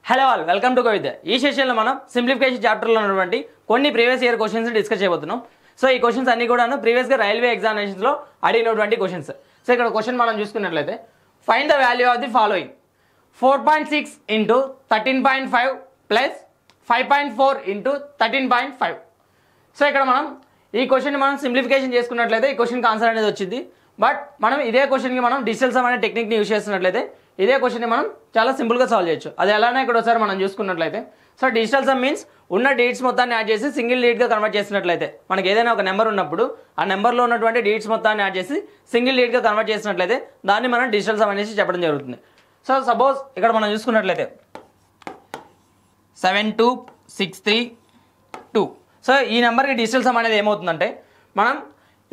Hello all welcome to Govidya. ఈ సెషన్లో మనం సింప్లిఫికేషన్ చాప్టర్లో ఉన్నటువంటి కొన్ని ప్రీవియస్ ఇయర్ క్వశ్చన్స్ డిస్కస్ చేయబోతున్నాం. సో ఈ క్వశ్చన్స్ అన్ని కూడాను ప్రీవియస్గా రైల్వే ఎగ్జామినేషన్స్లో అడిగినటువంటి క్వశ్చన్స్. సో ఇక్కడ క్వశ్చన్ మనం చూసుకున్నట్లయితే find the value of the following 4.6 into 13.5 plus 5.4 into 13.5. So ఇక్కడ మనం ఈ క్వశ్చన్ మనం సింప్లిఫికేషన్ చేసుకున్నట్లయితే ఈ క్వశ్చన్కి ఆన్సర్ అనేది వచ్చింది. బట్ మనం ఇదే క్వశ్చన్కి మనం డిజిటల్ సమ్ అనే టెక్నిక్ని యూజ్ చేస్తున్నట్లయితే ఇదే క్వశ్చన్ని మనం చాలా సింపుల్గా సాల్వ్ చేయొచ్చు. అది ఎలానే ఇక్కడ ఒకసారి మనం చూసుకున్నట్లయితే సో డిజిటల్ సమ్ మీన్స్ ఉన్న డిజిట్స్ మొత్తాన్ని యాడ్ చేసి సింగిల్ డిజిట్గా కన్వర్ట్ చేసినట్లయితే మనకి ఏదైనా ఒక నెంబర్ ఉన్నప్పుడు ఆ నెంబర్లో ఉన్నటువంటి డిజిట్స్ మొత్తాన్ని యాడ్ చేసి సింగిల్ డిజిట్గా కన్వర్ట్ చేసినట్లయితే దాన్ని మనం డిజిటల్ సమ్ అనేసి చెప్పడం జరుగుతుంది. సో సపోజ్ ఇక్కడ మనం చూసుకున్నట్లయితే 72632. సో ఈ నెంబర్కి డిజిటల్ సమ్ అనేది ఏమవుతుందంటే మనం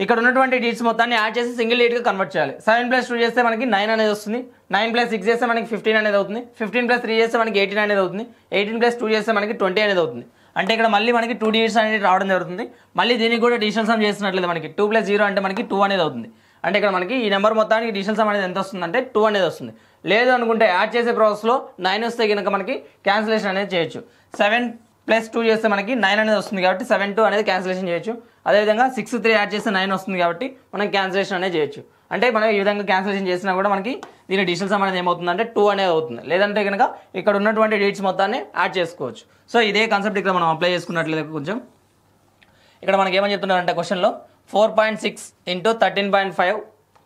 ఇక్కడ ఉన్నటువంటి డిజిట్స్ మొత్తాన్ని యాడ్ చేసి సింగిల్ డిజిట్గా కన్వర్ట్ చేయాలి. 7+2 చేస్తే మనకి 9 అనేది వస్తుంది. 9+6 చేస్తే మనకి 15 అనేది అవుతుంది. 15+3 చేస్తే మనకి 18 అనేది అవుతుంది. 18+2 చేస్తే మనకి 20 అనేది అవుతుంది. అంటే ఇక్కడ మళ్ళీ మనకి 2 డిజిట్స్ అనేది రావడం జరుగుతుంది. మళ్ళీ దీనికి కూడా డిజిటల్ సమ్ చేసినట్లయితే మనకి 2+0 అంటే మనకి 2 అనేది అవుతుంది. అంటే ఇక్కడ మనకి ఈ నెంబర్ మొత్తానికి డిజిటల్ సమ్ అనేది ఎంత వస్తుందంటే 2 అనేది వస్తుంది. లేదు అనుకుంటే యాడ్ చేసే ప్రాసెస్లో 9 వస్తే కనుక మనకి క్యాన్సిలేషన్ అనేది చేయొచ్చు. 7+2 చేస్తే మనకి 9 అనేది వస్తుంది కాబట్టి 7-2 అనేది క్యాన్సిలేషన్ చేయొచ్చు. అదేవిధంగా 6-3 యాడ్ చేస్తే 9 వస్తుంది కాబట్టి మనం క్యాన్సిలేషన్ అనేది చేయొచ్చు. అంటే మనం ఈ విధంగా క్యాన్సిలేషన్ చేసినా కూడా మనకి దీని డిజిటల్ సమ్ అనేది ఏమవుతుందంటే 2 అనేది అవుతుంది. లేదంటే కనుక ఇక్కడ ఉన్నటువంటి డిజిట్స్ మొత్తాన్ని యాడ్ చేసుకోవచ్చు. సో ఇదే కాన్సెప్ట్ ఇక్కడ మనం అప్లై చేసుకున్నట్లయితే కొంచెం ఇక్కడ మనకి ఏమని చెప్తున్నారంటే క్వశ్చన్లో 4.6 ఇంటూ 13.5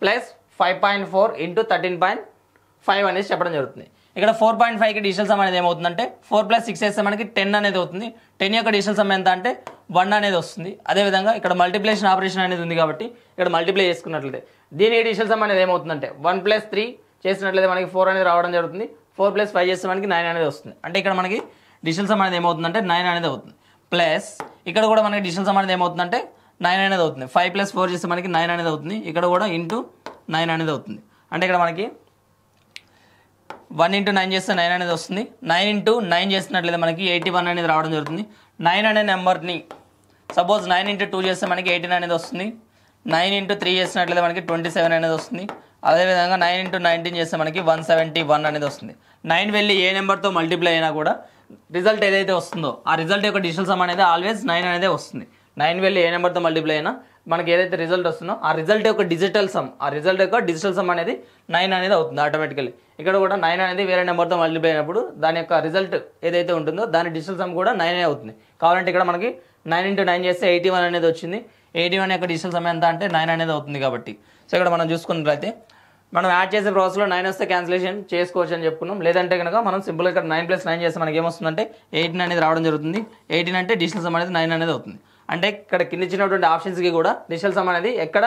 ప్లస్ 5.4 ఇంటూ 13.5 అనేసి చెప్పడం జరుగుతుంది. ఇక్కడ 4.5కి డిజిటల్ సమ్ అనేది ఏమవుతుందంటే 4+6 వేస్తే మనకి 10 అనేది అవుతుంది. 10 యొక్క డిజిటల్ సమ్ ఎంత అంటే 1 అనేది వస్తుంది. అదేవిధంగా ఇక్కడ మల్టిప్లికేషన్ ఆపరేషన్ అనేది ఉంది కాబట్టి ఇక్కడ మల్టిప్లై చేసుకున్నట్లయితే దీని డిజిటల్ సమ్ అనేది ఏమవుతుందంటే 1+3 చేసినట్లయితే మనకి 4 అనేది రావడం జరుగుతుంది. 4+5 చేస్తే మనకి 9 అనేది వస్తుంది. అంటే ఇక్కడ మనకి డిజిటల్ సమ్ అనేది ఏమవుతుందంటే 9 అనేది అవుతుంది. ప్లస్ ఇక్కడ కూడా మనకి డిజిటల్ సమ్ అనేది ఏమవుతుందంటే 9 అనేది అవుతుంది. 5+4 చేస్తే మనకి 9 అనేది అవుతుంది. ఇక్కడ కూడా ఇంటూ 9 అనేది అవుతుంది. అంటే ఇక్కడ మనకి 1 ఇంటూ 9 చేస్తే 9 అనేది వస్తుంది. 9 ఇంటూ 9 చేసినట్లయితే మనకి 81 అనేది రావడం జరుగుతుంది. 9 అనే నెంబర్ని సపోజ్ 9 ఇంటూ 2 చేస్తే మనకి 18 అనేది వస్తుంది. 9 ఇంటూ 3 చేసినట్లయితే మనకి 27 అనేది వస్తుంది. అదేవిధంగా 9 ఇంటూ 19 చేస్తే మనకి 171 అనేది వస్తుంది. 9 వెళ్ళి ఏ నెంబర్తో మల్టిప్లై అయినా కూడా రిజల్ట్ ఏదైతే వస్తుందో ఆ రిజల్ట్ యొక్క డిజిటల్ సమ్ అనేది ఆల్వేస్ 9 అనేది వస్తుంది. 9 వెళ్ళి ఏ నెంబర్తో మల్టిప్లై అయినా మనకి ఏదైతే రిజల్ట్ వస్తుందో ఆ రిజల్ట్ యొక్క డిజిటల్ సమ్ అనేది 9 అనేది అవుతుంది ఆటోమేటికల్లీ. ఇక్కడ కూడా 9 అనేది వేరే నెంబర్తో మల్టిప్లై అయినప్పుడు దాని యొక్క రిజల్ట్ ఏదైతే ఉంటుందో దాని డిజిటల్ సమ్ కూడా 9 అవుతుంది. కావాలంటే ఇక్కడ మనకి 9 ఇంటూ 9 చేస్తే 81 అనేది వచ్చింది. 81 యొక్క డిజిటల్ సమ్ ఎంత అంటే 9 అనేది అవుతుంది కాబట్టి. సో ఇక్కడ మనం చూసుకున్నట్లయితే మనం యాడ్ చేసే ప్రాసెస్లో 9 వస్తే క్యాన్సిలేషన్ చేసుకోవచ్చు అని చెప్పుకున్నాం. లేదంటే కనుక మనం సింపుల్గా ఇక్కడ 9+9 చేస్తే మనకి ఏమొస్తుందంటే 18 అనేది రావడం జరుగుతుంది. 18 అంటే డిజిటల్ సమ్ అనేది 9 అనేది అవుతుంది. అంటే ఇక్కడ కింద ఇచ్చినటువంటి ఆప్షన్స్కి కూడా డిజిటల్ సమ్ అనేది ఎక్కడ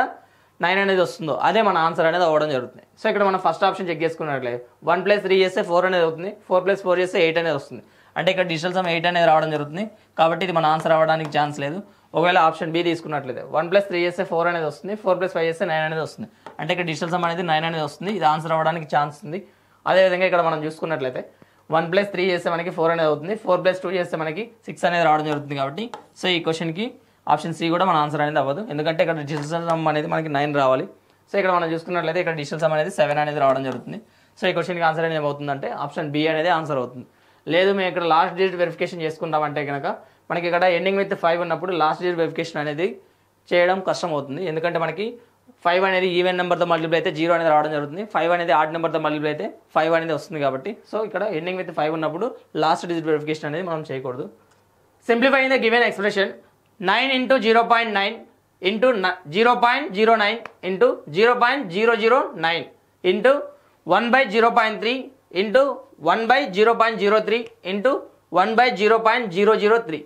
9 అనేది వస్తుందో అదే మన ఆన్సర్ అనేది అవ్వడం జరుగుతుంది. సో ఇక్కడ మనం ఫస్ట్ ఆప్షన్ చెక్ చేసుకున్నట్లయితే 1+3 చేస్తే 4 అనేది అవుతుంది. 4+4 చేస్తే 8 అనేది వస్తుంది. అంటే ఇక్కడ డిజిటల్ సమ్ 8 అనేది రావడం జరుగుతుంది కాబట్టి ఇది మన ఆన్సర్ అవ్వడానికి ఛాన్స్ లేదు. ఒకవేళ ఆప్షన్ బి తీసుకున్నట్లయితే 1+3 చేస్తే 4 అనేది వస్తుంది. 4+5 చేస్తే 9 అనేది వస్తుంది. అంటే ఇక్కడ డిజిటల్ సమ్ అనేది 9 అనేది వస్తుంది. ఇది ఆన్సర్ అవ్వడానికి ఛాన్స్ ఉంది. అదేవిధంగా ఇక్కడ మనం చూసుకున్నట్లయితే 1+3 చేస్తే మనకి 4 అనేది అవుతుంది. 4+2 చేస్తే మనకి 6 అనేది రావడం జరుగుతుంది కాబట్టి సో ఈ క్వశ్చన్కి ఆప్షన్ సి కూడా మన ఆన్సర్ అనేది అవ్వదు. ఎందుకంటే ఇక్కడ డిజిటల్ సమ్ అనేది మనకి 9 రావాలి. సో ఇక్కడ మనం చూసుకున్నట్లయితే ఇక్కడ డిజిటల్ సమ్ అనేది 7 అనేది రావడం జరుగుతుంది. సో ఈ క్వశ్చన్కి ఆన్సర్ అనేది ఏమవుతుందంటే ఆప్షన్ బి అనేది ఆన్సర్ అవుతుంది. లేదు మేము ఇక్కడ లాస్ట్ డిజిట్ వెరిఫికేషన్ చేసుకుంటామంటే కనుక మనకి ఇక్కడ ఎండింగ్ విత్ 5 ఉన్నప్పుడు లాస్ట్ డిజిట్ వెరిఫికేషన్ అనేది చేయడం కష్టం అవుతుంది. ఎందుకంటే మనకి 5 అనేది ఈవెన్ నెంబర్తో మల్టిప్లై అయితే 0 అనేది రావడం జరుగుతుంది. 5 అనేది ఆడ్ నెంబర్తో మల్టిప్లై అయితే 5 అనేది వస్తుంది కాబట్టి సో ఇక్కడ ఎండింగ్ విత్ 5 ఉన్నప్పుడు లాస్ట్ డిజిట్ వెరిఫికేషన్ అనేది మనం చేయకూడదు. Simplifying the given expression 9 into 0.9 into 0.09 into 0.009 into 1/0.3 into 1/0.03 into 1/0.003.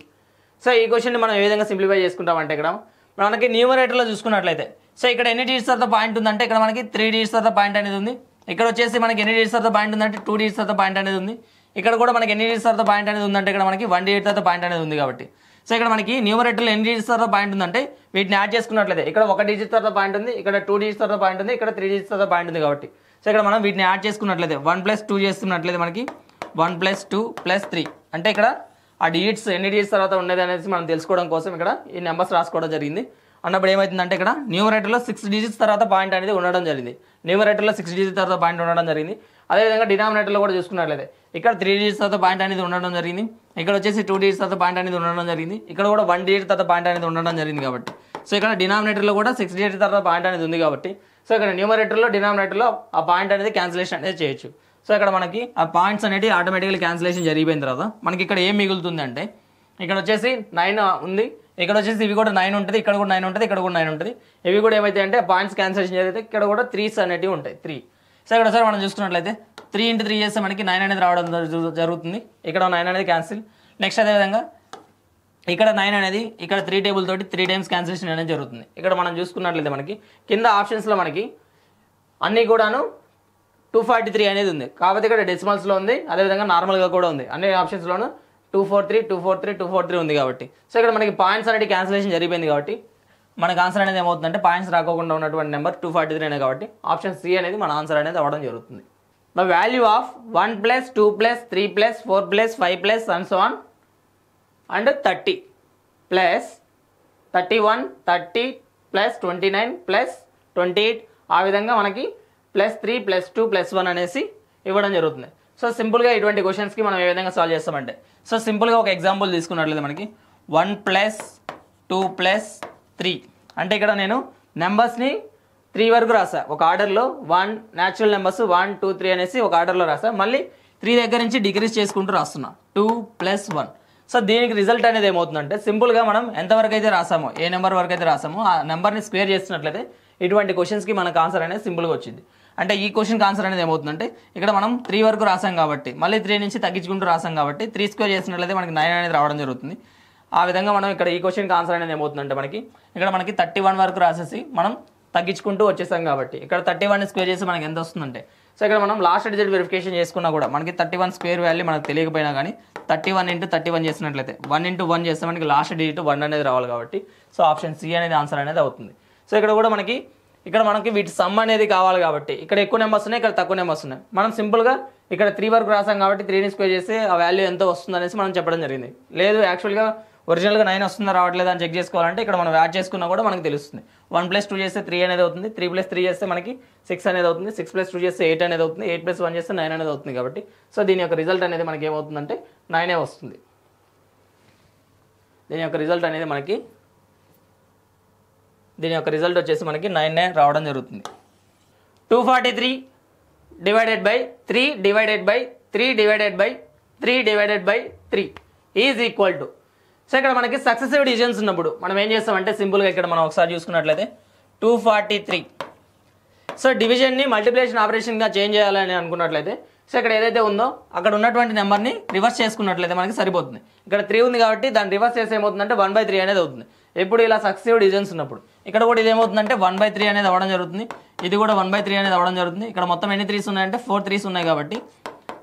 So ఈ క్వశ్చన్ని మనం ఏ విధంగా సింప్లిఫై చేసుకుంటామంటే ఇక్కడ మనకి న్యూమరేటర్లో చూసుకున్నట్లయితే సో ఇక్కడ ఎన్ని డిజిట్స్ తర్వాత పాయింట్ ఉందంటే ఇక్కడ మనకి 3 డిజిట్స్ తర్వాత పాయింట్ అనేది ఉంది. ఇక్కడ వచ్చేసి మనకి ఎన్ని డిజిట్స్ తర్వాత పాయింట్ ఉందంటే 2 డిజిట్స్ తర్వాత పాయింట్ అనేది ఉంది. ఇక్కడ కూడా మనకి ఎన్ని డిజిట్స్ తర్వాత పాయింట్ అనేది ఉందంటే ఇక్కడ మనకి 1 డిజిట్ తర్వాత పాయింట్ అనేది ఉంది కాబట్టి సో ఇక్కడ మనకి న్యూమరేటర్లో ఎన్ని డిజిట్స్ తర్వాత పాయింట్ ఉందంటే వీటిని యాడ్ చేసుకున్నట్లయితే ఇక్కడ 1 డిజిట్ తర్వాత పాయింట్ ఉంది. ఇక్కడ 2 డిజిట్స్ తర్వాత పాయింట్ ఉంది. ఇక్కడ 3 డిజిట్స్ తర్వాత పాయింట్ ఉంది కాబట్టి సో ఇక్కడ మనం వీటిని యాడ్ చేసుకున్నట్లయితే 1+2 చేస్తున్నట్లయితే మనకి 1+2+3 అంటే ఇక్కడ ఆ డిజిట్స్ ఎన్ని డిజిట్స్ తర్వాత ఉండేది అనేది మనం తెలుసుకోవడం కోసం ఇక్కడ ఈ నెంబర్స్ రాసుకోవడం జరిగింది. అన్నప్పుడు ఏమవుతుందంటే ఇక్కడ న్యూమరేటర్లో 6 డిజిట్స్ తర్వాత పాయింట్ అనేది ఉండడం జరిగింది. న్యూమరేటర్లో 6 డిజిట్స్ తర్వాత పాయింట్ ఉండడం జరిగింది. అదేవిధంగా డినామినేటర్లో కూడా చూసుకున్నట్లయితే ఇక్కడ 3 డిజిట్స్ తర్వాత పాయింట్ అనేది ఉండడం జరిగింది. ఇక్కడ వచ్చేసి 2 డిజిట్స్ తర్వాత పాయింట్ అనేది ఉండడం జరిగింది. ఇక్కడ కూడా 1 డిజిట్ తర్వాత పాయింట్ అనేది ఉండడం జరిగింది కాబట్టి సో ఇక్కడ డినామినేటర్లో కూడా 6 డిజిట్స్ తర్వాత పాయింట్ అనేది ఉంది కాబట్టి సో ఇక్కడ న్యూమరేటర్లో డినామినేటర్లో ఆ పాయింట్ అనేది క్యాన్సిలేషన్ అనేది చేయొచ్చు. సో ఇక్కడ మనకి ఆ పాయింట్స్ అనేవి ఆటోమేటిక్గా క్యాన్సిలేషన్ జరిగిపోయిన తర్వాత మనకి ఇక్కడ ఏం మిగులుతుంది అంటే ఇక్కడ వచ్చేసి 9 ఉంది, ఇక్కడ వచ్చేసి ఇవి కూడా 9 ఉంటుంది, ఇక్కడ కూడా 9 ఉంటుంది, ఇక్కడ కూడా 9 ఉంటుంది. ఇవి కూడా ఏమైతే అంటే పాయింట్స్ క్యాన్సిలేషన్ జరిగితే ఇక్కడ కూడా 3s అనేవి ఉంటాయి 3. సో ఇక్కడ ఒకసారి మనం చూసుకున్నట్లయితే 3 × 3 చేస్తే మనకి 9 అనేది రావడం జరుగుతుంది. ఇక్కడ 9 అనేది క్యాన్సిల్. నెక్స్ట్ అదేవిధంగా ఇక్కడ 9 అనేది ఇక్కడ 3 టేబుల్ తోటి 3 టైమ్స్ క్యాన్సిలేషన్ అనేది జరుగుతుంది. ఇక్కడ మనం చూసుకున్నట్లయితే మనకి కింద ఆప్షన్స్లో మనకి అన్నీ కూడాను 243 అనేది ఉంది, కాకపోతే ఇక్కడ డెసిమల్స్లో ఉంది, అదేవిధంగా నార్మల్గా కూడా ఉంది. అన్ని ఆప్షన్స్లోనూ 243, 243, 243 ఉంది కాబట్టి సో ఇక్కడ మనకి పాయింట్స్ అనేది క్యాన్సిలేషన్ జరిగిపోయింది కాబట్టి మనకు ఆన్సర్ అనేది ఏమవుతుందంటే పాయింట్స్ రాకోకుండా ఉన్నటువంటి నెంబర్ 243 అనేది కాబట్టి ఆప్షన్ సి అనేది మన ఆన్సర్ అనేది అవ్వడం జరుగుతుంది. The value of 1 + 2 + 3 + 4 + 5 + and so on and 30 + 31, 30 + 29 + 28 ఆ విధంగా మనకి +3 + 2 + 1 అనేసి ఇవ్వడం జరుగుతుంది. సో సింపుల్గా ఇటువంటి క్వశ్చన్స్కి మనం ఏ విధంగా సాల్వ్ చేస్తామంటే సో సింపుల్గా ఒక ఎగ్జాంపుల్ తీసుకున్నట్లయితే మనకి 1 + 2 + 3 అంటే ఇక్కడ నేను నెంబర్స్ని 3 వరకు రాసా ఒక ఆర్డర్లో. 1 న్యాచురల్ నెంబర్స్ 1, 2, 3 అనేసి ఒక ఆర్డర్లో రాసా. మళ్ళీ 3 దగ్గర నుంచి డిక్రీజ్ చేసుకుంటూ రాస్తున్నా 2 + 1. సో దీనికి రిజల్ట్ అనేది ఏమవుతుందంటే సింపుల్గా మనం ఎంతవరకు అయితే రాసామో ఏ నెంబర్ వరకు అయితే రాసామో ఆ నెంబర్ని స్క్వేర్ చేస్తున్నట్లయితే ఇటువంటి క్వశ్చన్స్కి మనకు ఆన్సర్ అనేది సింపుల్గా వచ్చింది. అంటే ఈ క్వశ్చన్కి ఆన్సర్ అనేది ఏమవుతుందంటే ఇక్కడ మనం 3 వరకు రాసాం కాబట్టి మళ్ళీ 3 నుంచి తగ్గించుకుంటూ రాసాం కాబట్టి 3 స్క్వేర్ చేసినట్లయితే మనకి 9 అనేది రావడం జరుగుతుంది. ఆ విధంగా మనం ఇక్కడ ఈ క్వశ్చన్కి ఆన్సర్ అనేది ఏమవుతుందంటే మనకి 31 వరకు రాసేసి మనం తగ్గించుకుంటూ వచ్చేసాం కాబట్టి ఇక్కడ 31ని స్క్వేర్ చేసి మనకి ఎంత వస్తుందంటే సో ఇక్కడ మనం లాస్ట్ డిజిట్ వెరిఫికేషన్ చేసుకున్నా కూడా మనకి 31 స్క్వేర్ వాల్యూ మనకు తెలియకపోయినా కానీ 31 × 31 చేసినట్లయితే 1 × 1 చేస్తే మనకి లాస్ట్ డిజిట్ 1 అనేది రావాలి కాబట్టి సో ఆప్షన్ సి అనేది ఆన్సర్ అనేది అవుతుంది. సో ఇక్కడ కూడా మనకి వీటి సమ్ అనేది కావాలి కాబట్టి ఇక్కడ ఎక్కువ నెంబర్స్ ఉన్నాయి, ఇక్కడ తక్కువ నెంబర్స్ ఉన్నాయి. మనం సింపుల్గా ఇక్కడ 3 వరకు రాసాం కాబట్టి 3ని స్క్వేర్ చేస్తే ఆ వాల్యూ ఎంత వస్తుంది అనేసి మనం చెప్పడం జరిగింది. లేదు యాక్చువల్గా ఒరిజినల్గా 9 వస్తుందా రావట్లేదా అని చెక్ చేసుకోవాలంటే ఇక్కడ మనం యాడ్ చేసుకున్నా కూడా మనకు తెలుస్తుంది. 1 + 2 చేస్తే 3 అనేది అవుతుంది, 3 + 3 చేస్తే మనకి 6 అనేది అవుతుంది, 6 + 2 చేస్తే 8 అనేది అవుతుంది, 8 + 1 చేస్తే 9 అనేది అవుతుంది కాబట్టి సో దీని యొక్క రిజల్ట్ అనేది మనకి ఏమవుతుందంటే 9 వస్తుంది. దీని యొక్క రిజల్ట్ వచ్చేసి మనకి 9 రావడం జరుగుతుంది. 243 / 3 / 3 / 3 ఈజ్ ఈక్వల్ టు సో ఇక్కడ మనకి సక్సెసివ్ డివిజన్స్ ఉన్నప్పుడు మనం ఏం చేస్తామంటే సింపుల్గా ఇక్కడ మనం ఒకసారి చూసుకున్నట్లయితే 243 సో డివిజన్ని మల్టిప్లికేషన్ ఆపరేషన్గా చేంజ్ చేయాలని అనుకున్నట్లయితే సో ఇక్కడ ఏదైతే ఉందో అక్కడ ఉన్నటువంటి నెంబర్ని రివర్స్ చేసుకున్నట్లయితే మనకి సరిపోతుంది. ఇక్కడ 3 ఉంది కాబట్టి దాన్ని రివర్స్ చేస్తే ఏమవుతుందంటే 1/3 అనేది అవుతుంది. ఎప్పుడు ఇలా సక్సెసివ్ డివిజన్స్ ఉన్నప్పుడు ఇక్కడ కూడా ఇది ఏమవుతుందంటే 1/3 అనేది అవ్వడం జరుగుతుంది, ఇది కూడా 1/3 అనేది అవ్వడం జరుగుతుంది. ఇక్కడ మొత్తం ఎన్ని 3s ఉన్నాయంటే 4 3s ఉన్నాయి కాబట్టి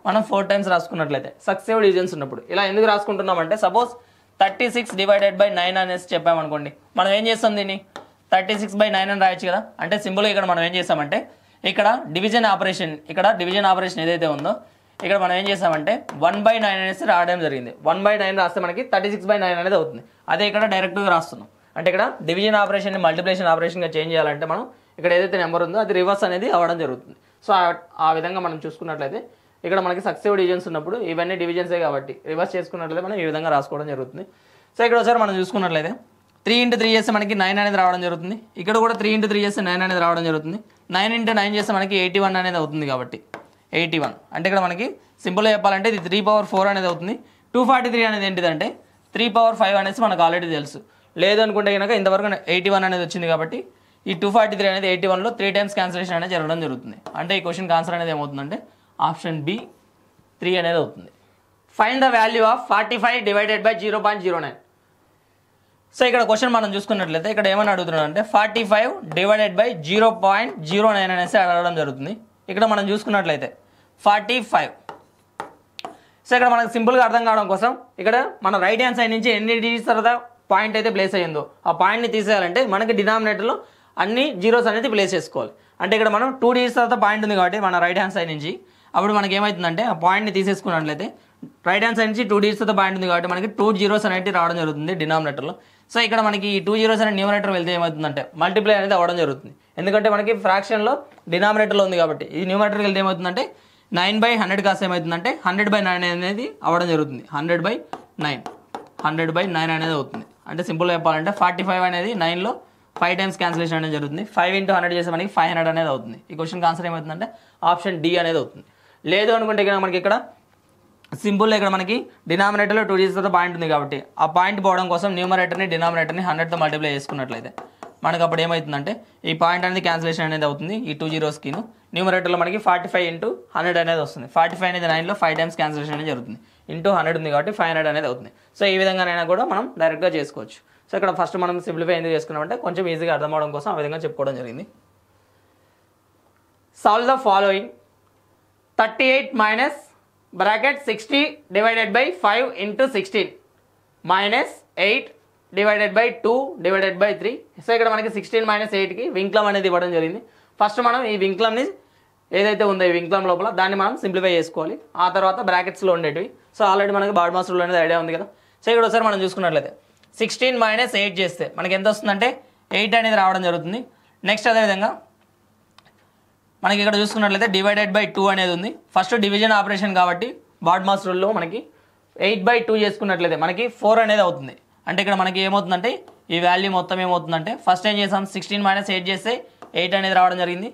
మనం 4 టైమ్స్ రాసుకున్నట్లయితే సక్సెసివ్ డివిజన్స్ ఉన్నప్పుడు ఇలా ఎందుకు రాసుకుంటున్నామంటే సపోజ్ 36 / 9 అనేసి చెప్పామనుకోండి మనం ఏం చేస్తాం దీన్ని 36/9 అని రాయొచ్చు కదా. అంటే సింపుల్గా ఇక్కడ మనం ఏం చేస్తామంటే ఇక్కడ డివిజన్ ఆపరేషన్ ఏదైతే ఉందో ఇక్కడ మనం ఏం చేస్తామంటే 1/9 అనేసి రాయడం జరిగింది. 1/9 రాస్తే మనకి 36/9 అనేది అవుతుంది. అదే ఇక్కడ డైరెక్ట్గా రాస్తున్నాం అంటే ఇక్కడ డివిజన్ ఆపరేషన్ని మల్టిప్లికేషన్ ఆపరేషన్గా చేంజ్ చేయాలంటే మనం ఇక్కడ ఏదైతే నెంబర్ ఉందో అది రివర్స్ అనేది అవ్వడం జరుగుతుంది. సో ఆ విధంగా మనం చూసుకున్నట్లయితే ఇక్కడ మనకి సక్సెసివ్ డివిజన్స్ ఉన్నప్పుడు ఇవన్నీ డివిజన్సే కాబట్టి రివర్స్ చేసుకున్నట్లయితే మనం ఈ విధంగా రాసుకోవడం జరుగుతుంది. సో ఇక్కడ ఒకసారి మనం చూసుకున్నట్లయితే 3 × 3 చేస్తే మనకి 9 అనేది రావడం జరుగుతుంది. ఇక్కడ కూడా 3 × 3 చేస్తే 9 అనేది రావడం జరుగుతుంది. 9 × 9 చేస్తే మనకి 81 అనేది అవుతుంది కాబట్టి 81 అంటే ఇక్కడ మనకి సింపుల్గా చెప్పాలంటే ఇది 3/4 అనేది అవుతుంది. 243 అనేది ఏంటిదంటే 3/5 అనేసి మనకు ఆల్రెడీ తెలుసు. లేదు అనుకుంటే కనుక ఇంతవరకు 81 అనేది వచ్చింది కాబట్టి ఈ 243 అనేది 81లో 3 టైమ్స్ క్యాన్సిలేషన్ అనేది జరగడం జరుగుతుంది. అంటే ఈ క్వశ్చన్కి ఆన్సర్ అనేది ఏమవుతుందంటే ఆప్షన్ బి 3 అనేది అవుతుంది. Find the value of 45 / 0.09. So ఇక్కడ క్వశ్చన్ మనం చూసుకున్నట్లయితే ఇక్కడ ఏమని అడుగుతున్నాడు అంటే 45 / 0.09 అనేసి అడగడం జరుగుతుంది. ఇక్కడ మనం చూసుకున్నట్లయితే 45 సో ఇక్కడ మనకు సింపుల్గా అర్థం కావడం కోసం ఇక్కడ మన రైట్ హ్యాండ్ సైడ్ నుంచి ఎన్ని డిజిట్స్ తర్వాత పాయింట్ అయితే ప్లేస్ అయ్యిందో ఆ పాయింట్ని తీసేయాలంటే మనకి డినామినేటర్లో అన్ని జీరోస్ అనేది ప్లేస్ చేసుకోవాలి. అంటే ఇక్కడ మనం 2 డిజిట్స్ తర్వాత పాయింట్ ఉంది కాబట్టి మన రైట్ హ్యాండ్ సైడ్ నుంచి అప్పుడు మనకి ఏమవుతుందంటే ఆ పాయింట్ని తీసేసుకున్నట్లయితే రైట్ హ్యాండ్ సైడ్ నుంచి 2 డిజిట్స్ తర్వాత పాయింట్ ఉంది కాబట్టి మనకి 2 జీరోస్ అనేవి రావడం జరుగుతుంది డినామినేటర్లో. సో ఇక్కడ మనకి ఈ 2 zeros అనే న్యూమరేటర్ వెళ్తే ఏమవుతుందంటే మల్టిప్లై అనేది అవ్వడం జరుగుతుంది. ఎందుకంటే మనకి ఫ్రాక్షన్లో డినామినేటర్లో ఉంది కాబట్టి ఈ న్యూమరేటర్కి వెళ్తే ఏమవుతుందంటే 9/100 కాస్త ఏమవుతుందంటే 100/9 అనేది అవ్వడం జరుగుతుంది. 100/9 అనేది అవుతుంది. అంటే సింపుల్గా చెప్పాలంటే 45 అనేది 9లో 5 times క్యాన్సిలేషన్ అనేది జరుగుతుంది. 5 into 100 చేస్తే మనకి 500 అనేది అవుతుంది. ఈ క్వశ్చన్కి ఆన్సర్ ఏమవుతుందంటే ఆప్షన్ డి అనేది అవుతుంది. లేదు అనుకుంటే ఇక్కడ మనకి ఇక్కడ సింపుల్గా ఇక్కడ మనకి డినామినేటర్లో 2 digits పాయింట్ ఉంది కాబట్టి ఆ పాయింట్ పోవడం కోసం న్యూమరేటర్ని డినామినేటర్ని 100తో మల్టిప్లై చేసుకున్నట్లయితే మనకు అప్పుడు ఏమవుతుందంటే ఈ పాయింట్ అనేది క్యాన్సిలేషన్ అనేది అవుతుంది. ఈ 2 zeros న్యూమరేటర్లో మనకి 45 into 100 అనేది వస్తుంది. 45 అనేది 9లో 5 times క్యాన్సిలేషన్ అనేది జరుగుతుంది. ఇంటూ 100 ఉంది కాబట్టి 500 అనేది అవుతుంది. సో ఈ విధంగానైనా కూడా మనం డైరెక్ట్గా చేసుకోవచ్చు. సో ఇక్కడ ఫస్ట్ మనం సింప్లిఫై ఎందుకు చేసుకున్నామంటే కొంచెం ఈజీగా అర్థం అవడం కోసం ఆ విధంగా చెప్పుకోవడం జరిగింది. Solve the following 38 minus bracket 60 divided by 5 into 16 minus 8 divided by 2 divided by 3. So ఇక్కడ మనకి 16 minus 8కి వింక్లం అనేది ఇవ్వడం జరిగింది. ఫస్ట్ మనం ఈ వింక్లంని ఏదైతే ఉందో ఈ వింక్లం లోపల దాన్ని మనం సింప్లిఫై చేసుకోవాలి. ఆ తర్వాత బ్రాకెట్స్లో ఉండేటివి. సో ఆల్రెడీ మనకి బాడ్ మాస్ రూల్ అనేది ఐడియా ఉంది కదా. సో ఇక్కడ ఒకసారి మనం చూసుకున్నట్లయితే 16 minus 8 చేస్తే మనకి ఎంత వస్తుందంటే 8 అనేది రావడం జరుగుతుంది. నెక్స్ట్ అదేవిధంగా మనకి ఇక్కడ చూసుకున్నట్లయితే డివైడెడ్ బై 2 అనేది ఉంది. ఫస్ట్ డివిజన్ ఆపరేషన్ కాబట్టి బాడ్ మాస్ రూల్లో మనకి 8/2 చేసుకున్నట్లయితే మనకి 4 అనేది అవుతుంది. అంటే ఇక్కడ మనకి ఏమవుతుందంటే ఈ వాల్యూ మొత్తం ఏమవుతుందంటే ఫస్ట్ ఏం చేసాం 16 minus 8 చేస్తే 8 అనేది రావడం జరిగింది.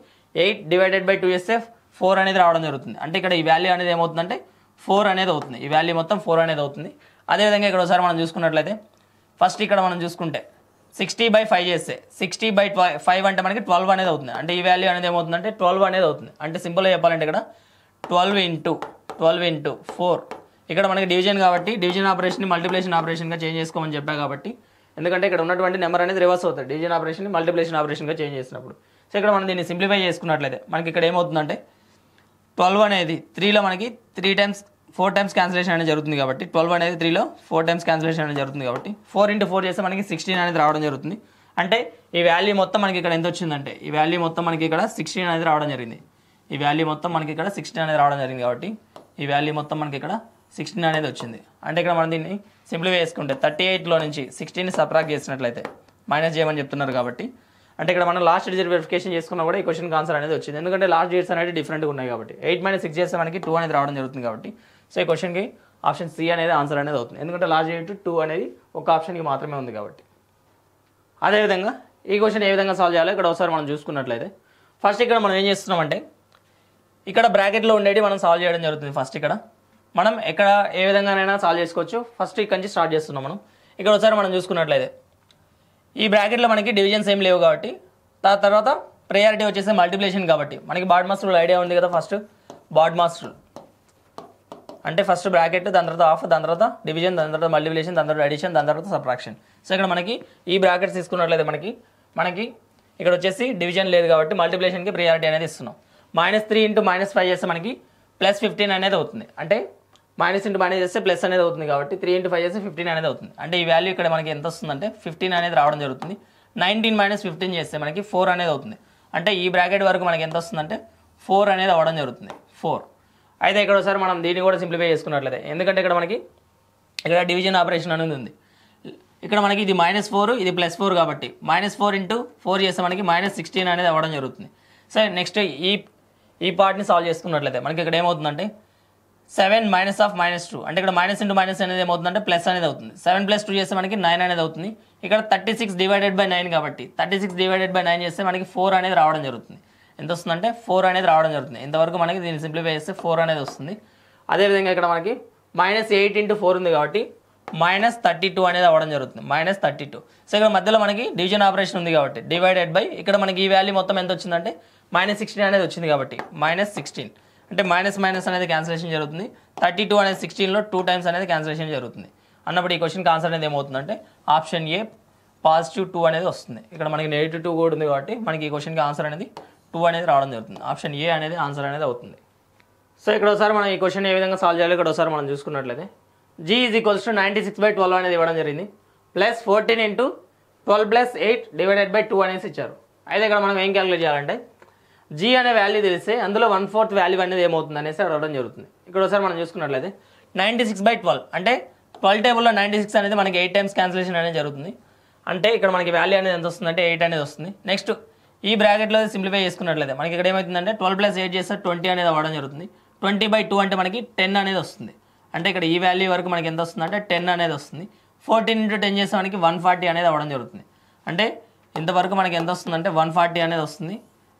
8 divided by 2 చేస్తే 4 అనేది రావడం జరుగుతుంది. అంటే ఇక్కడ ఈ వాల్యూ అనేది ఏమవుతుందంటే 4 అనేది అవుతుంది. ఈ వాల్యూ మొత్తం 4 అనేది అవుతుంది. అదేవిధంగా ఇక్కడ ఒకసారి మనం చూసుకున్నట్లయితే ఫస్ట్ ఇక్కడ మనం చూసుకుంటే 60/5 చేస్తే 60/5 అంటే మనకి 12 అనేది అవుతుంది. అంటే ఈ వాల్యూ అనేది ఏమవుతుందంటే 12 అనేది అవుతుంది. అంటే సింపుల్గా చెప్పాలంటే ఇక్కడ 12 into 4 ఇక్కడ మనకి డివిజన్ కాబట్టి డివిజన్ ఆపరేషన్ మల్టిప్లికేషన్ ఆపరేషన్గా చేంజ్ చేసుకోమని చెప్పా కాబట్టి ఎందుకంటే ఇక్కడ ఉన్నటువంటి నెంబర్ అనేది రివర్స్ అవుతుంది డివిజన్ ఆపరేషన్ మల్టిప్లికేషన్ ఆపరేషన్గా చేంజ్ చేసినప్పుడు. సో ఇక్కడ మనం దీన్ని సింప్లిఫై చేసుకున్నట్లయితే మనకి ఇక్కడ ఏమవుతుందంటే 12 అనేది 3లో మనకి 4 times క్యాన్సిలేషన్ అనేది జరుగుతుంది కాబట్టి 12 అనేది 3లో 4 times క్యాన్సిలేషన్ అనేది జరుగుతుంది కాబట్టి 4 into 4 చేస్తే మనకి 16 అనేది రావడం జరుగుతుంది. అంటే ఈ వాల్యూ మొత్తం మనకి ఇక్కడ ఎంత వచ్చిందంటే ఈ వాల్యూ మొత్తం మనకి ఇక్కడ 16 అనేది రావడం జరిగింది. ఈ వాల్యూ మొత్తం మనకి ఇక్కడ 16 అనేది రావడం జరిగింది కాబట్టి ఈ వాల్యూ మొత్తం మనకి ఇక్కడ 16 అనేది వచ్చింది. అంటే ఇక్కడ మనం దీన్ని సింప్లిఫై చేసుకుంటే 38లో నుంచి 16ని సబ్ట్రాక్ట్ చేసినట్లయితే మైనస్ చేయమని చెప్తున్నారు కాబట్టి అంటే ఇక్కడ మనం లాస్ట్ డిజిట్ వెరిఫికేషన్ చేసుకున్నా కూడా ఈ క్వశ్చన్కి ఆన్సర్ అనేది వచ్చింది. ఎందుకంటే లాస్ట్ డిజిట్స్ అనేది డిఫరెంట్గా ఉన్నాయి కాబట్టి 8 - 6 చేస్తే మనకి 2 అనేది రావడం జరుగుతుంది కాబట్టి సో ఈ క్వశ్చన్కి ఆప్షన్ సి అనేది ఆన్సర్ అనేది అవుతుంది. ఎందుకంటే లాస్ట్ డిజిట్ 2 అనేది ఒక ఆప్షన్కి మాత్రమే ఉంది కాబట్టి. అదేవిధంగా ఈ క్వశ్చన్ ఏ విధంగా సాల్వ్ చేయాలో ఇక్కడ ఒకసారి మనం చూసుకున్నట్లయితే ఫస్ట్ ఇక్కడ మనం ఏం చేస్తున్నామంటే ఇక్కడ బ్రాకెట్లో ఉండేవి మనం సాల్వ్ చేయడం జరుగుతుంది. ఫస్ట్ ఇక్కడ మనం ఎక్కడ ఏ విధంగానైనా సాల్వ్ చేసుకోవచ్చు. ఫస్ట్ ఇక్కడ నుంచి స్టార్ట్ చేస్తున్నాం మనం. ఇక్కడ ఒకసారి మనం చూసుకున్నట్లయితే ఈ బ్రాకెట్లో మనకి డివిజన్స్ ఏం లేవు కాబట్టి తర్వాత ప్రయారిటీ వచ్చేసి మల్టిప్లికేషన్ కాబట్టి మనకి బాడ్ మాస్ రూల్ ఐడియా ఉంది కదా. ఫస్ట్ బాడ్ మాస్ రూల్ అంటే ఫస్ట్ బ్రాకెట్ దాని తర్వాత ఆఫ్ దాని తర్వాత డివిజన్ దాని తర్వాత మల్టిప్లికేషన్ దాని తర్వాత అడిషన్ దాని తర్వాత సబ్ట్రాక్షన్. సో ఇక్కడ మనకి ఈ బ్రాకెట్స్ తీసుకున్నట్లయితే మనకి ఇక్కడ వచ్చేసి డివిజన్ లేదు కాబట్టి మల్టిప్లికేషన్కి ప్రియారిటీ అనేది ఇస్తున్నాం. -3 × -5 చేస్తే మనకి +15 అనేది అవుతుంది. అంటే మైనస్ ఇంటూ మైనస్ చేస్తే ప్లస్ అనేది అవుతుంది కాబట్టి 3 × 5 చేస్తే 15 అనేది అవుతుంది. అంటే ఈ వాల్యూ ఇక్కడ మనకి ఎంత వస్తుందంటే 15 అనేది రావడం జరుగుతుంది. 19 - 15 చేస్తే మనకి 4 అనేది అవుతుంది. అంటే ఈ బ్రాకెట్ వరకు మనకి ఎంత వస్తుందంటే 4 అనేది అవ్వడం జరుగుతుంది. 4 అయితే ఇక్కడ ఒకసారి మనం దీన్ని కూడా సింప్లిఫై చేసుకున్నట్లయితే ఎందుకంటే ఇక్కడ మనకి ఇక్కడ డివిజన్ ఆపరేషన్ అనేది ఉంది. ఇక్కడ మనకి ఇది -4 ఇది +4 కాబట్టి -4 × 4 చేస్తే మనకి -16 అనేది అవ్వడం జరుగుతుంది. సో నెక్స్ట్ ఈ పార్ట్ని సాల్వ్ చేసుకున్నట్లయితే మనకి ఇక్కడ ఏమవుతుందంటే 7 - -2 అంటే ఇక్కడ మైనస్ ఇంటూ మైనస్ అనేది ఏమవుతుందంటే ప్లస్ అనేది అవుతుంది. 7 + 2 చేస్తే మనకి 9 అనేది అవుతుంది. ఇక్కడ 36 / 9 కాబట్టి 36 / 9 చేస్తే మనకి 4 అనేది రావడం జరుగుతుంది. ఎంత వస్తుందంటే 4 అనేది రావడం జరుగుతుంది. ఇంతవరకు మనకి దీన్ని సింప్లిఫై చేస్తే 4 అనేది వస్తుంది. అదేవిధంగా ఇక్కడ మనకి -8 × 4 ఉంది కాబట్టి -32 అనేది అవ్వడం జరుగుతుంది. -32 సో ఇక్కడ మధ్యలో మనకి డివిజన్ ఆపరేషన్ ఉంది కాబట్టి డివైడెడ్ బై ఇక్కడ మనకి ఈ వాల్యూ మొత్తం ఎంత వచ్చిందంటే -16 అనేది వచ్చింది కాబట్టి -16 అంటే మైనస్ అనేది క్యాన్సిలేషన్ జరుగుతుంది. 32 అనేది 16లో 2 times అనేది క్యాన్సిలేషన్ జరుగుతుంది. అన్నప్పుడు ఈ క్వశ్చన్కి ఆన్సర్ అనేది ఏమవుతుందంటే ఆప్షన్ ఏ +2 అనేది వస్తుంది. ఇక్కడ మనకి -2 కూడా ఉంది కాబట్టి మనకి ఈ క్వశ్చన్కి ఆన్సర్ అనేది 2 అనేది రావడం జరుగుతుంది. ఆప్షన్ ఏ అనేది ఆన్సర్ అనేది అవుతుంది. సో ఇక్కడ ఒకసారి మనం ఈ క్వశ్చన్ ఏ విధంగా సాల్వ్ చేయాలో ఇక్కడ ఒకసారి మనం చూసుకున్నట్లయితే g = 96/12 అనేది ఇవ్వడం జరిగింది. +14 × 12 + 8 / 2 అనేసి ఇచ్చారు. అయితే ఇక్కడ మనం ఏం క్యాలిక్యులేట్ చేయాలంటే g అనే వాల్యూ తెలిస్తే అందులో 1/4 వాల్యూ అనేది ఏమవుతుంది అనేసి అడగడం జరుగుతుంది. ఇక్కడ ఒకసారి మనం చూసుకున్నట్లయితే 96/12 అంటే 12 టేబుల్లో 96 అనేది మనకి 8 times క్యాన్సిలేషన్ అనేది జరుగుతుంది. అంటే ఇక్కడ మనకి వాల్యూ అనేది ఎంత వస్తుంది అంటే 8 అనేది వస్తుంది. నెక్స్ట్ ఈ బ్రాకెట్లో సింప్లిఫై చేసుకున్నట్లయితే మనకి ఇక్కడ ఏమవుతుందంటే 12 + 8 చేస్తే 20 అనేది అవ్వడం జరుగుతుంది. 20/2 అంటే మనకి 10 అనేది వస్తుంది. అంటే ఇక్కడ ఈ వాల్యూ వరకు మనకి ఎంత వస్తుంది అంటే 10 అనేది వస్తుంది. 14 × 10 చేస్తే మనకి 140 అనేది అవ్వడం జరుగుతుంది. అంటే ఇంతవరకు మనకి ఎంత వస్తుందంటే 140 అనేది వస్తుంది.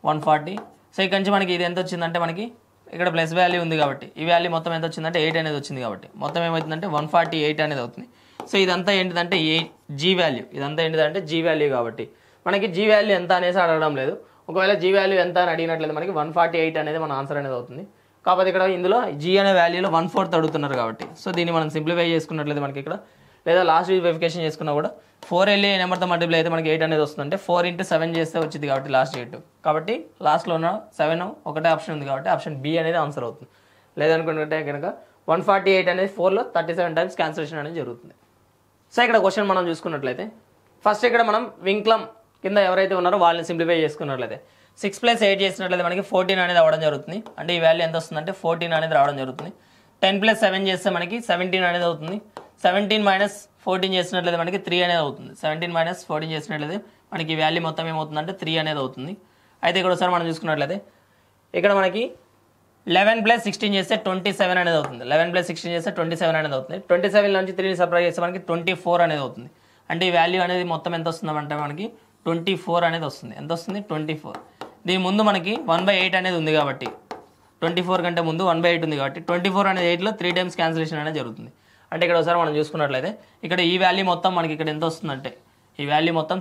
140. సో ఇక్కడ నుంచి మనకి ఇది ఎంత వచ్చిందంటే మనకి ఇక్కడ ప్లస్ వాల్యూ ఉంది కాబట్టి ఈ వాల్యూ మొత్తం ఎంత వచ్చిందంటే 8 అనేది వచ్చింది కాబట్టి మొత్తం ఏమవుతుందంటే 148 అనేది అవుతుంది. సో ఇదంతా ఏంటిదంటే జీ వాల్యూ, ఇదంతా ఏంటిదంటే జీ వాల్యూ కాబట్టి మనకి జీ వాల్యూ ఎంత అనేసి అడగడం లేదు. ఒకవేళ జీ వాల్యూ ఎంత అని అడిగినట్లయితే మనకి 148 అనేది మన ఆన్సర్ అనేది అవుతుంది. కాకపోతే ఇక్కడ ఇందులో జీ అనే వాల్యూలో 1/4 అడుగుతున్నారు కాబట్టి సో దీన్ని మనం సింప్లిఫై చేసుకున్నట్లయితే మనకి ఇక్కడ లేదా లాస్ట్ వెరిఫికేషన్ చేసుకున్నా కూడా 4 వెళ్ళి నెంబర్తో మల్టిప్లై అయితే మనకి 8 అనేది వస్తుందంటే 4 × 7 చేస్తే వచ్చింది కాబట్టి లాస్ట్ 8 కాబట్టి లాస్ట్లో ఉన్న 7 ఒకటే ఆప్షన్ ఉంది కాబట్టి ఆప్షన్ బి అనేది ఆన్సర్ అవుతుంది. లేదనుకుంటే కనుక 148 అనేది 4లో 37 టైమ్స్ క్యాన్సిలేషన్ అనేది జరుగుతుంది. సో ఇక్కడ క్వశ్చన్ మనం చూసుకున్నట్లయితే ఫస్ట్ ఇక్కడ మనం వింక్లం కింద ఎవరైతే ఉన్నారో వాళ్ళని సింప్లిఫై చేసుకున్నట్లయితే 6 + 8 చేసినట్లయితే మనకి 14 అనేది అవ్వడం జరుగుతుంది. అంటే ఈ వాల్యూ ఎంత వస్తుందంటే 14 అనేది రావడం జరుగుతుంది. 10 + 7 చేస్తే మనకి 17 అనేది అవుతుంది. 17 - 14 చేసినట్లయితే మనకి 3 అనేది అవుతుంది. 17 - 14 చేసినట్లయితే మనకి ఈ వాల్యూ మొత్తం ఏమవుతుందంటే 3 అనేది అవుతుంది. అయితే ఇక్కడ ఒకసారి మనం చూసుకున్నట్లయితే ఇక్కడ మనకి 11 + 16 చేస్తే 27 అనేది అవుతుంది. 11 + 16 చేస్తే 27 అనేది అవుతుంది. 27 నుంచి 3ని సబ్ట్రాక్ట్ చేస్తే మనకి 24 అనేది అవుతుంది. అంటే ఈ వాల్యూ అనేది మొత్తం ఎంత వస్తుందంటే మనకి 24 అనేది వస్తుంది. ఎంత వస్తుంది 24. దీని ముందు మనకి 1/8 అనేది ఉంది కాబట్టి 24 కంటే ముందు 1/8 ఉంది కాబట్టి 24 అనేది 8లో 3 టైమ్స్ క్యాన్సిలేషన్ అనేది జరుగుతుంది. అంటే ఇక్కడ ఒకసారి మనం చూసుకున్నట్లయితే ఇక్కడ ఈ వాల్యూ మొత్తం మనకి ఇక్కడ ఎంత వస్తుందంటే ఈ వాల్యూ మొత్తం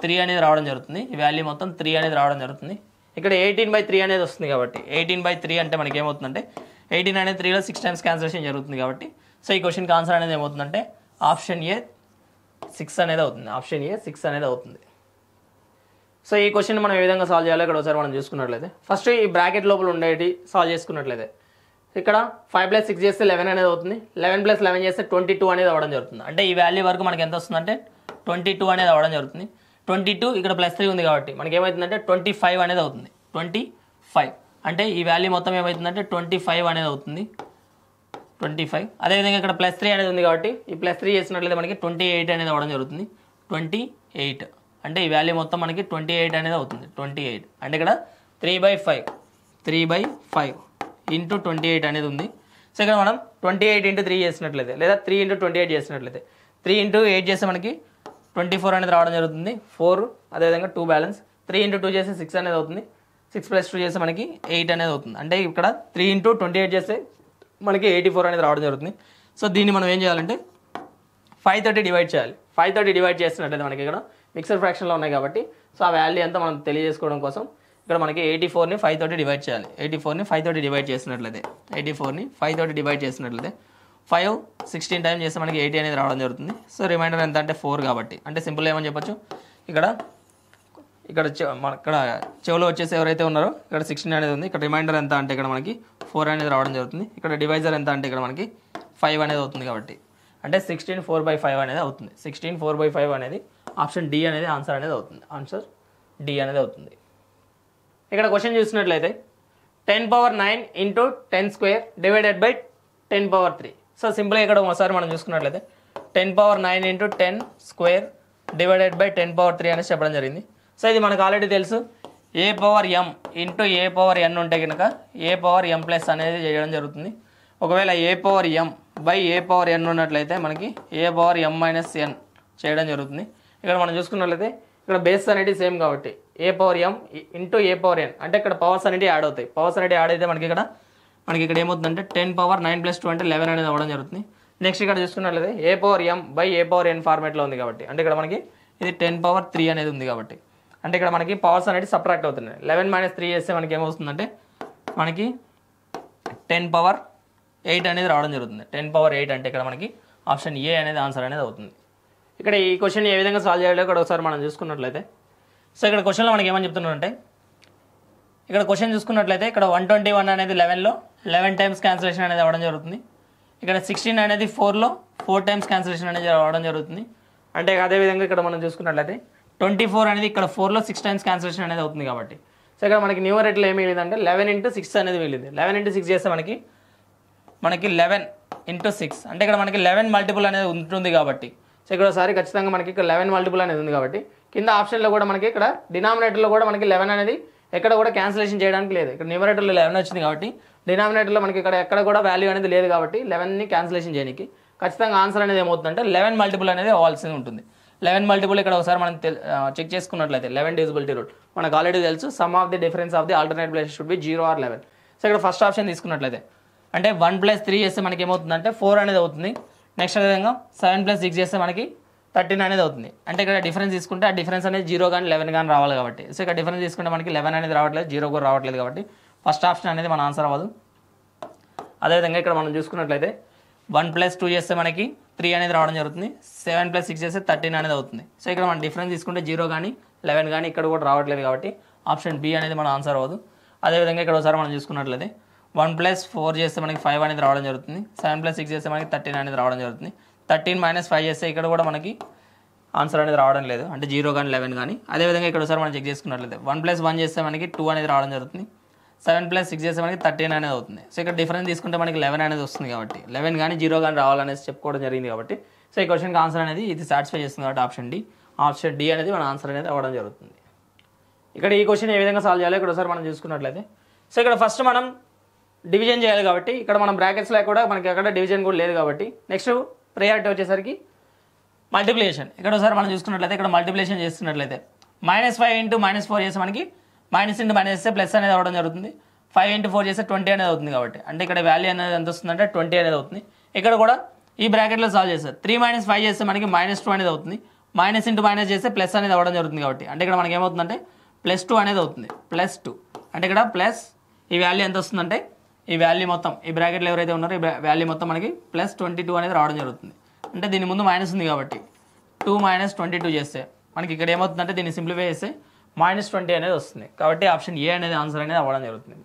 3 అనేది రావడం జరుగుతుంది. ఈ వాల్యూ మొత్తం 3 అనేది రావడం జరుగుతుంది. ఇక్కడ 18/3 అనేది వస్తుంది కాబట్టి 18/3 అంటే మనకి ఏమవుతుందంటే 18 అనేది 3లో 6 టైమ్స్ క్యాన్సిలేషన్ జరుగుతుంది కాబట్టి సో ఈ క్వశ్చన్కి ఆన్సర్ అనేది ఏమవుతుందంటే ఆప్షన్ ఏ 6 అనేది అవుతుంది. ఆప్షన్ ఏ 6 అనేది అవుతుంది. సో ఈ క్వశ్చన్ మనం ఏ విధంగా సాల్వ్ చేయాలో ఇక్కడ ఒకసారి మనం చూసుకున్నట్లయితే ఫస్ట్ ఈ బ్రాకెట్ లోపల ఉండేటి సాల్వ్ చేసుకున్నట్లయితే ఇక్కడ 5 + 6 చేస్తే 11 అనేది అవుతుంది. 11 + 11 చేస్తే 22 అనేది అవ్వడం జరుగుతుంది. అంటే ఈ వాల్యూ వరకు మనకి ఎంత వస్తుందంటే 22 అనేది అవ్వడం జరుగుతుంది. 22 ఇక్కడ +3 ఉంది కాబట్టి మనకి ఏమవుతుందంటే 25 అనేది అవుతుంది. 25 అంటే ఈ వాల్యూ మొత్తం ఏమవుతుందంటే 25 అనేది అవుతుంది. 25 అదేవిధంగా ఇక్కడ +3 అనేది ఉంది కాబట్టి ఈ +3 చేసినట్లయితే మనకి 28 అనేది అవ్వడం జరుగుతుంది. 28 అంటే ఈ వాల్యూ మొత్తం మనకి 28 అనేది అవుతుంది. 28 అంటే ఇక్కడ 3/5 ఇంటూ 28 అనేది ఉంది. సో ఇక్కడ మనం 28 × 3 చేసినట్లయితే లేదా 3 × 28 చేసినట్లయితే 3 × 8 చేస్తే మనకి 24 అనేది రావడం జరుగుతుంది. 4 అదేవిధంగా 2 బ్యాలెన్స్ 3 × 2 చేస్తే 6 అనేది అవుతుంది. 6 + 2 చేస్తే మనకి 8 అనేది అవుతుంది. అంటే ఇక్కడ 3 × 28 చేస్తే మనకి 84 అనేది రావడం జరుగుతుంది. సో దీన్ని మనం ఏం చేయాలంటే 530 డివైడ్ చేయాలి. 530 డివైడ్ చేసినట్లయితే మనకి ఇక్కడ మిక్సర్ ఫ్రాక్షన్లో ఉన్నాయి కాబట్టి సో ఆ వాల్యూ ఎంత మనం తెలియజేసుకోవడం కోసం ఇక్కడ మనకి 84ని 530 డివైడ్ చేయాలి. 84ని 530 డివైడ్ చేసినట్లయితే 530 డివైడ్ చేసినట్లయితే 5 16 టైమ్స్ చేస్తే మనకి 80 అనేది రావడం జరుగుతుంది. సో రిమైండర్ ఎంత అంటే 4 కాబట్టి అంటే సింపుల్ ఏమని చెప్పొచ్చు ఇక్కడ చెవులో వచ్చేసి ఎవరైతే ఉన్నారో ఇక్కడ 16 అనేది ఉంది. ఇక్కడ రిమైండర్ ఎంత అంటే ఇక్కడ మనకి 4 అనేది రావడం జరుగుతుంది. ఇక్కడ డివైజర్ ఎంత అంటే ఇక్కడ మనకి 5 అనేది అవుతుంది కాబట్టి అంటే 16 4/5 అనేది అవుతుంది. 16 4/5 అనేది ఆప్షన్ డి అనేది ఆన్సర్ అనేది అవుతుంది. ఆన్సర్ డి అనేది అవుతుంది. ఇక్కడ క్వశ్చన్ చూసినట్లయితే 10⁻9 × 10² డివైడెడ్ బై 10⁻3. సో సింపుల్గా ఇక్కడ ఒకసారి మనం చూసుకున్నట్లయితే 10⁻9 × 10² డివైడెడ్ బై 10⁻3 అనేసి చెప్పడం జరిగింది. సో ఇది మనకు ఆల్రెడీ తెలుసు. a⁻m × a⁻n ఉంటే కనుక a⁻m+ అనేది చేయడం జరుగుతుంది. ఒకవేళ a⁻m బై a⁻n ఉన్నట్లయితే మనకి a⁻m - n చేయడం జరుగుతుంది. ఇక్కడ మనం చూసుకున్నట్లయితే ఇక్కడ బేస్ అనేది సేమ్ కాబట్టి a⁻m × a⁻n అంటే ఇక్కడ పవర్స్ అనేది యాడ్ అవుతాయి. పవర్స్ అనేది యాడ్ అయితే మనకి ఇక్కడ ఏమవుతుందంటే 10⁻9 + 2 అంటే 11 అనేది అవ్వడం జరుగుతుంది. నెక్స్ట్ ఇక్కడ చూసుకున్నట్లయితే a⁻m బై a⁻n ఫార్మేట్లో ఉంది కాబట్టి అంటే ఇక్కడ మనకి ఇది 10⁻3 అనేది ఉంది కాబట్టి అంటే ఇక్కడ మనకి పవర్స్ అనేది సబ్ట్రాక్ట్ అవుతున్నాయి. 11 - 3 చేస్తే మనకి ఏమవుతుందంటే మనకి 10⁻8 అనేది రావడం జరుగుతుంది. 10⁻8 అంటే ఇక్కడ మనకి ఆప్షన్ ఏ అనేది ఆన్సర్ అనేది అవుతుంది. ఇక్కడ ఈ క్వశ్చన్ ఏ విధంగా సాల్వ్ చేయాలో ఇక్కడ ఒకసారి మనం చూసుకున్నట్లయితే సో ఇక్కడ క్వశ్చన్లో మనకి ఏమని చెప్తున్నారంటే ఇక్కడ క్వశ్చన్ చూసుకున్నట్లయితే ఇక్కడ 121 అనేది 11లో 11 టైమ్స్ క్యాన్సిలేషన్ అనేది అవ్వడం జరుగుతుంది. ఇక్కడ 16 అనేది 4లో 4 టైమ్స్ క్యాన్సిలేషన్ అనేది అవ్వడం జరుగుతుంది. అంటే అదేవిధంగా ఇక్కడ మనం చూసుకున్నట్లయితే 24 అనేది ఇక్కడ 4లో 6 టైమ్స్ క్యాన్సిలేషన్ అనేది అవుతుంది కాబట్టి సో ఇక్కడ మనకి న్యూమరేటర్లో ఏమి మిగిలిందంటే 11 × 6 అనేది మిగిలింది. 11 × 6 చేస్తే మనకి 11 × 6 అంటే ఇక్కడ మనకి 11 మల్టిపుల్ అనేది ఉంటుంది కాబట్టి సో ఇక్కడ ఒకసారి ఖచ్చితంగా మనకి ఇక్కడ 11 మల్టిపుల్ అనేది ఉంది కాబట్టి కింద ఆప్షన్లో కూడా మనకి ఇక్కడ డినామినేటర్లో కూడా మనకి 11 అనేది ఎక్కడ కూడా క్యాన్సిలేషన్ చేయడానికి లేదు. ఇక్కడ న్యూమరేటర్లో 11 వచ్చింది కాబట్టి డినామినేటర్లో మనకి ఇక్కడ ఎక్కడ కూడా వాల్యూ అనేది లేదు కాబట్టి 11ని క్యాన్సిలేషన్ చేయడానికి ఖచ్చితంగా ఆన్సర్ అనేది ఏమవుతుందంటే 11 మల్టిపుల్ అనేది అవ్వాల్సి ఉంటుంది. 11 మల్టిపుల్ ఇక్కడ ఒకసారి మనం చెక్ చేసుకున్నట్లయితే 11 డివిజిబిలిటీ రూల్ మనకు ఆల్రెడీ తెలుసు. Some of the difference of the alternate place should be 0 or 11. So ఇక్కడ ఫస్ట్ ఆప్షన్ తీసుకున్నట్లయితే అంటే 1 + 3 చేస్తే మనకి ఏమవుతుందంటే 4 అనేది అవుతుంది. నెక్స్ట్ విధంగా 7 + 6 చేస్తే మనకి 13 అనేది అవుతుంది. అంటే ఇక్కడ డిఫరెన్స్ తీసుకుంటే ఆ డిఫరెన్స్ అనేది 0 కానీ 11 కానీ రావాలి కాబట్టి సో ఇక్కడ డిఫరెన్స్ తీసుకుంటే మనకి 11 అనేది రావట్లేదు, 0 కూడా రావట్లేదు కాబట్టి ఫస్ట్ ఆప్షన్ అనేది మన ఆన్సర్ అవ్వదు. అదేవిధంగా ఇక్కడ మనం చూసుకున్నట్లయితే 1 + 2 చేస్తే మనకి 3 అనేది రావడం జరుగుతుంది. 7 + 6 చేస్తే 13 అనేది అవుతుంది. సో ఇక్కడ మనం డిఫరెన్స్ తీసుకుంటే 0 కానీ 11 కానీ ఇక్కడ కూడా రావట్లేదు కాబట్టి ఆప్షన్ బి అనేది మన ఆన్సర్ అవ్వదు. అదేవిధంగా ఇక్కడ ఒకసారి మనం చూసుకున్నట్లయితే 1 + 4 చేస్తే మనకి 5 అనేది రావడం జరుగుతుంది. 7 + 6 చేస్తే మనకి 13 అనేది రావడం జరుగుతుంది. 13 - 5 చేస్తే ఇక్కడ కూడా మనకి ఆన్సర్ అనేది రావడం లేదు, అంటే 0 కానీ 11 కానీ. అదేవిధంగా ఇక్కడ ఒకసారి మనం చెక్ చేసుకున్నట్లయితే 1 + 1 చేస్తే మనకి 2 అనేది రావడం జరుగుతుంది. 7 + 6 చేస్తే మనకి 13 అనేది అవుతుంది. సో ఇక్కడ డిఫరెన్స్ తీసుకుంటే మనకి 11 అనేది వస్తుంది కాబట్టి 11 కానీ 0 కానీ రావాలనేసి చెప్పుకోవడం జరిగింది కాబట్టి సో ఈ క్వశ్చన్కి ఆన్సర్ అనేది ఇది సాటిస్ఫై చేస్తుంది కాబట్టి ఆప్షన్ డి అనేది మన ఆన్సర్ అనేది అవ్వడం జరుగుతుంది. ఇక్కడ ఈ క్వశ్చన్ ఏ విధంగా సాల్వ్ చేయాలో ఇక్కడ ఒకసారి మనం చూసుకున్నట్లయితే సో ఇక్కడ ఫస్ట్ మనం డివిజన్ చేయాలి కాబట్టి ఇక్కడ మనం బ్రాకెట్స్లో కూడా మనకి ఎక్కడ డివిజన్ కూడా లేదు కాబట్టి నెక్స్ట్ ప్రయారిటీ వచ్చేసరికి మల్టిప్లికేషన్. ఇక్కడ ఒకసారి మనం చూసుకున్నట్లయితే ఇక్కడ మల్టిప్లికేషన్ చేస్తున్నట్లయితే -5 × -4 చేస్తే మనకి మైనస్ ఇంటూ మైనస్ చేస్తే ప్లస్ అనేది అవ్వడం జరుగుతుంది. 5 × 4 చేస్తే 20 అనేది అవుతుంది కాబట్టి అంటే ఇక్కడ వాల్యూ అనేది ఎంత వస్తుందంటే 20 అనేది అవుతుంది. ఇక్కడ కూడా ఈ బ్రాకెట్లో సాల్వ్ చేస్తారు. 3 - 5 చేస్తే మనకి -2 అనేది అవుతుంది. మైనస్ ఇంటూ మైనస్ చేస్తే ప్లస్ అనేది అవ్వడం జరుగుతుంది కాబట్టి అంటే ఇక్కడ మనకి ఏమవుతుందంటే +2 అనేది అవుతుంది. +2 అంటే ఇక్కడ ప్లస్ ఈ వాల్యూ ఎంత వస్తుందంటే ఈ వాల్యూ మొత్తం ఈ బ్రాకెట్లో ఎవరైతే ఉన్నారో ఈ వాల్యూ మొత్తం మనకి +22 అనేది రావడం జరుగుతుంది. అంటే దీని ముందు మైనస్ ఉంది కాబట్టి 2 - 22 చేస్తే మనకి ఇక్కడ ఏమవుతుందంటే దీన్ని సింప్లిఫై చేస్తే -20 అనేది వస్తుంది. కాబట్టి ఆప్షన్ ఏ అనేది ఆన్సర్ అనేది అవ్వడం జరుగుతుంది,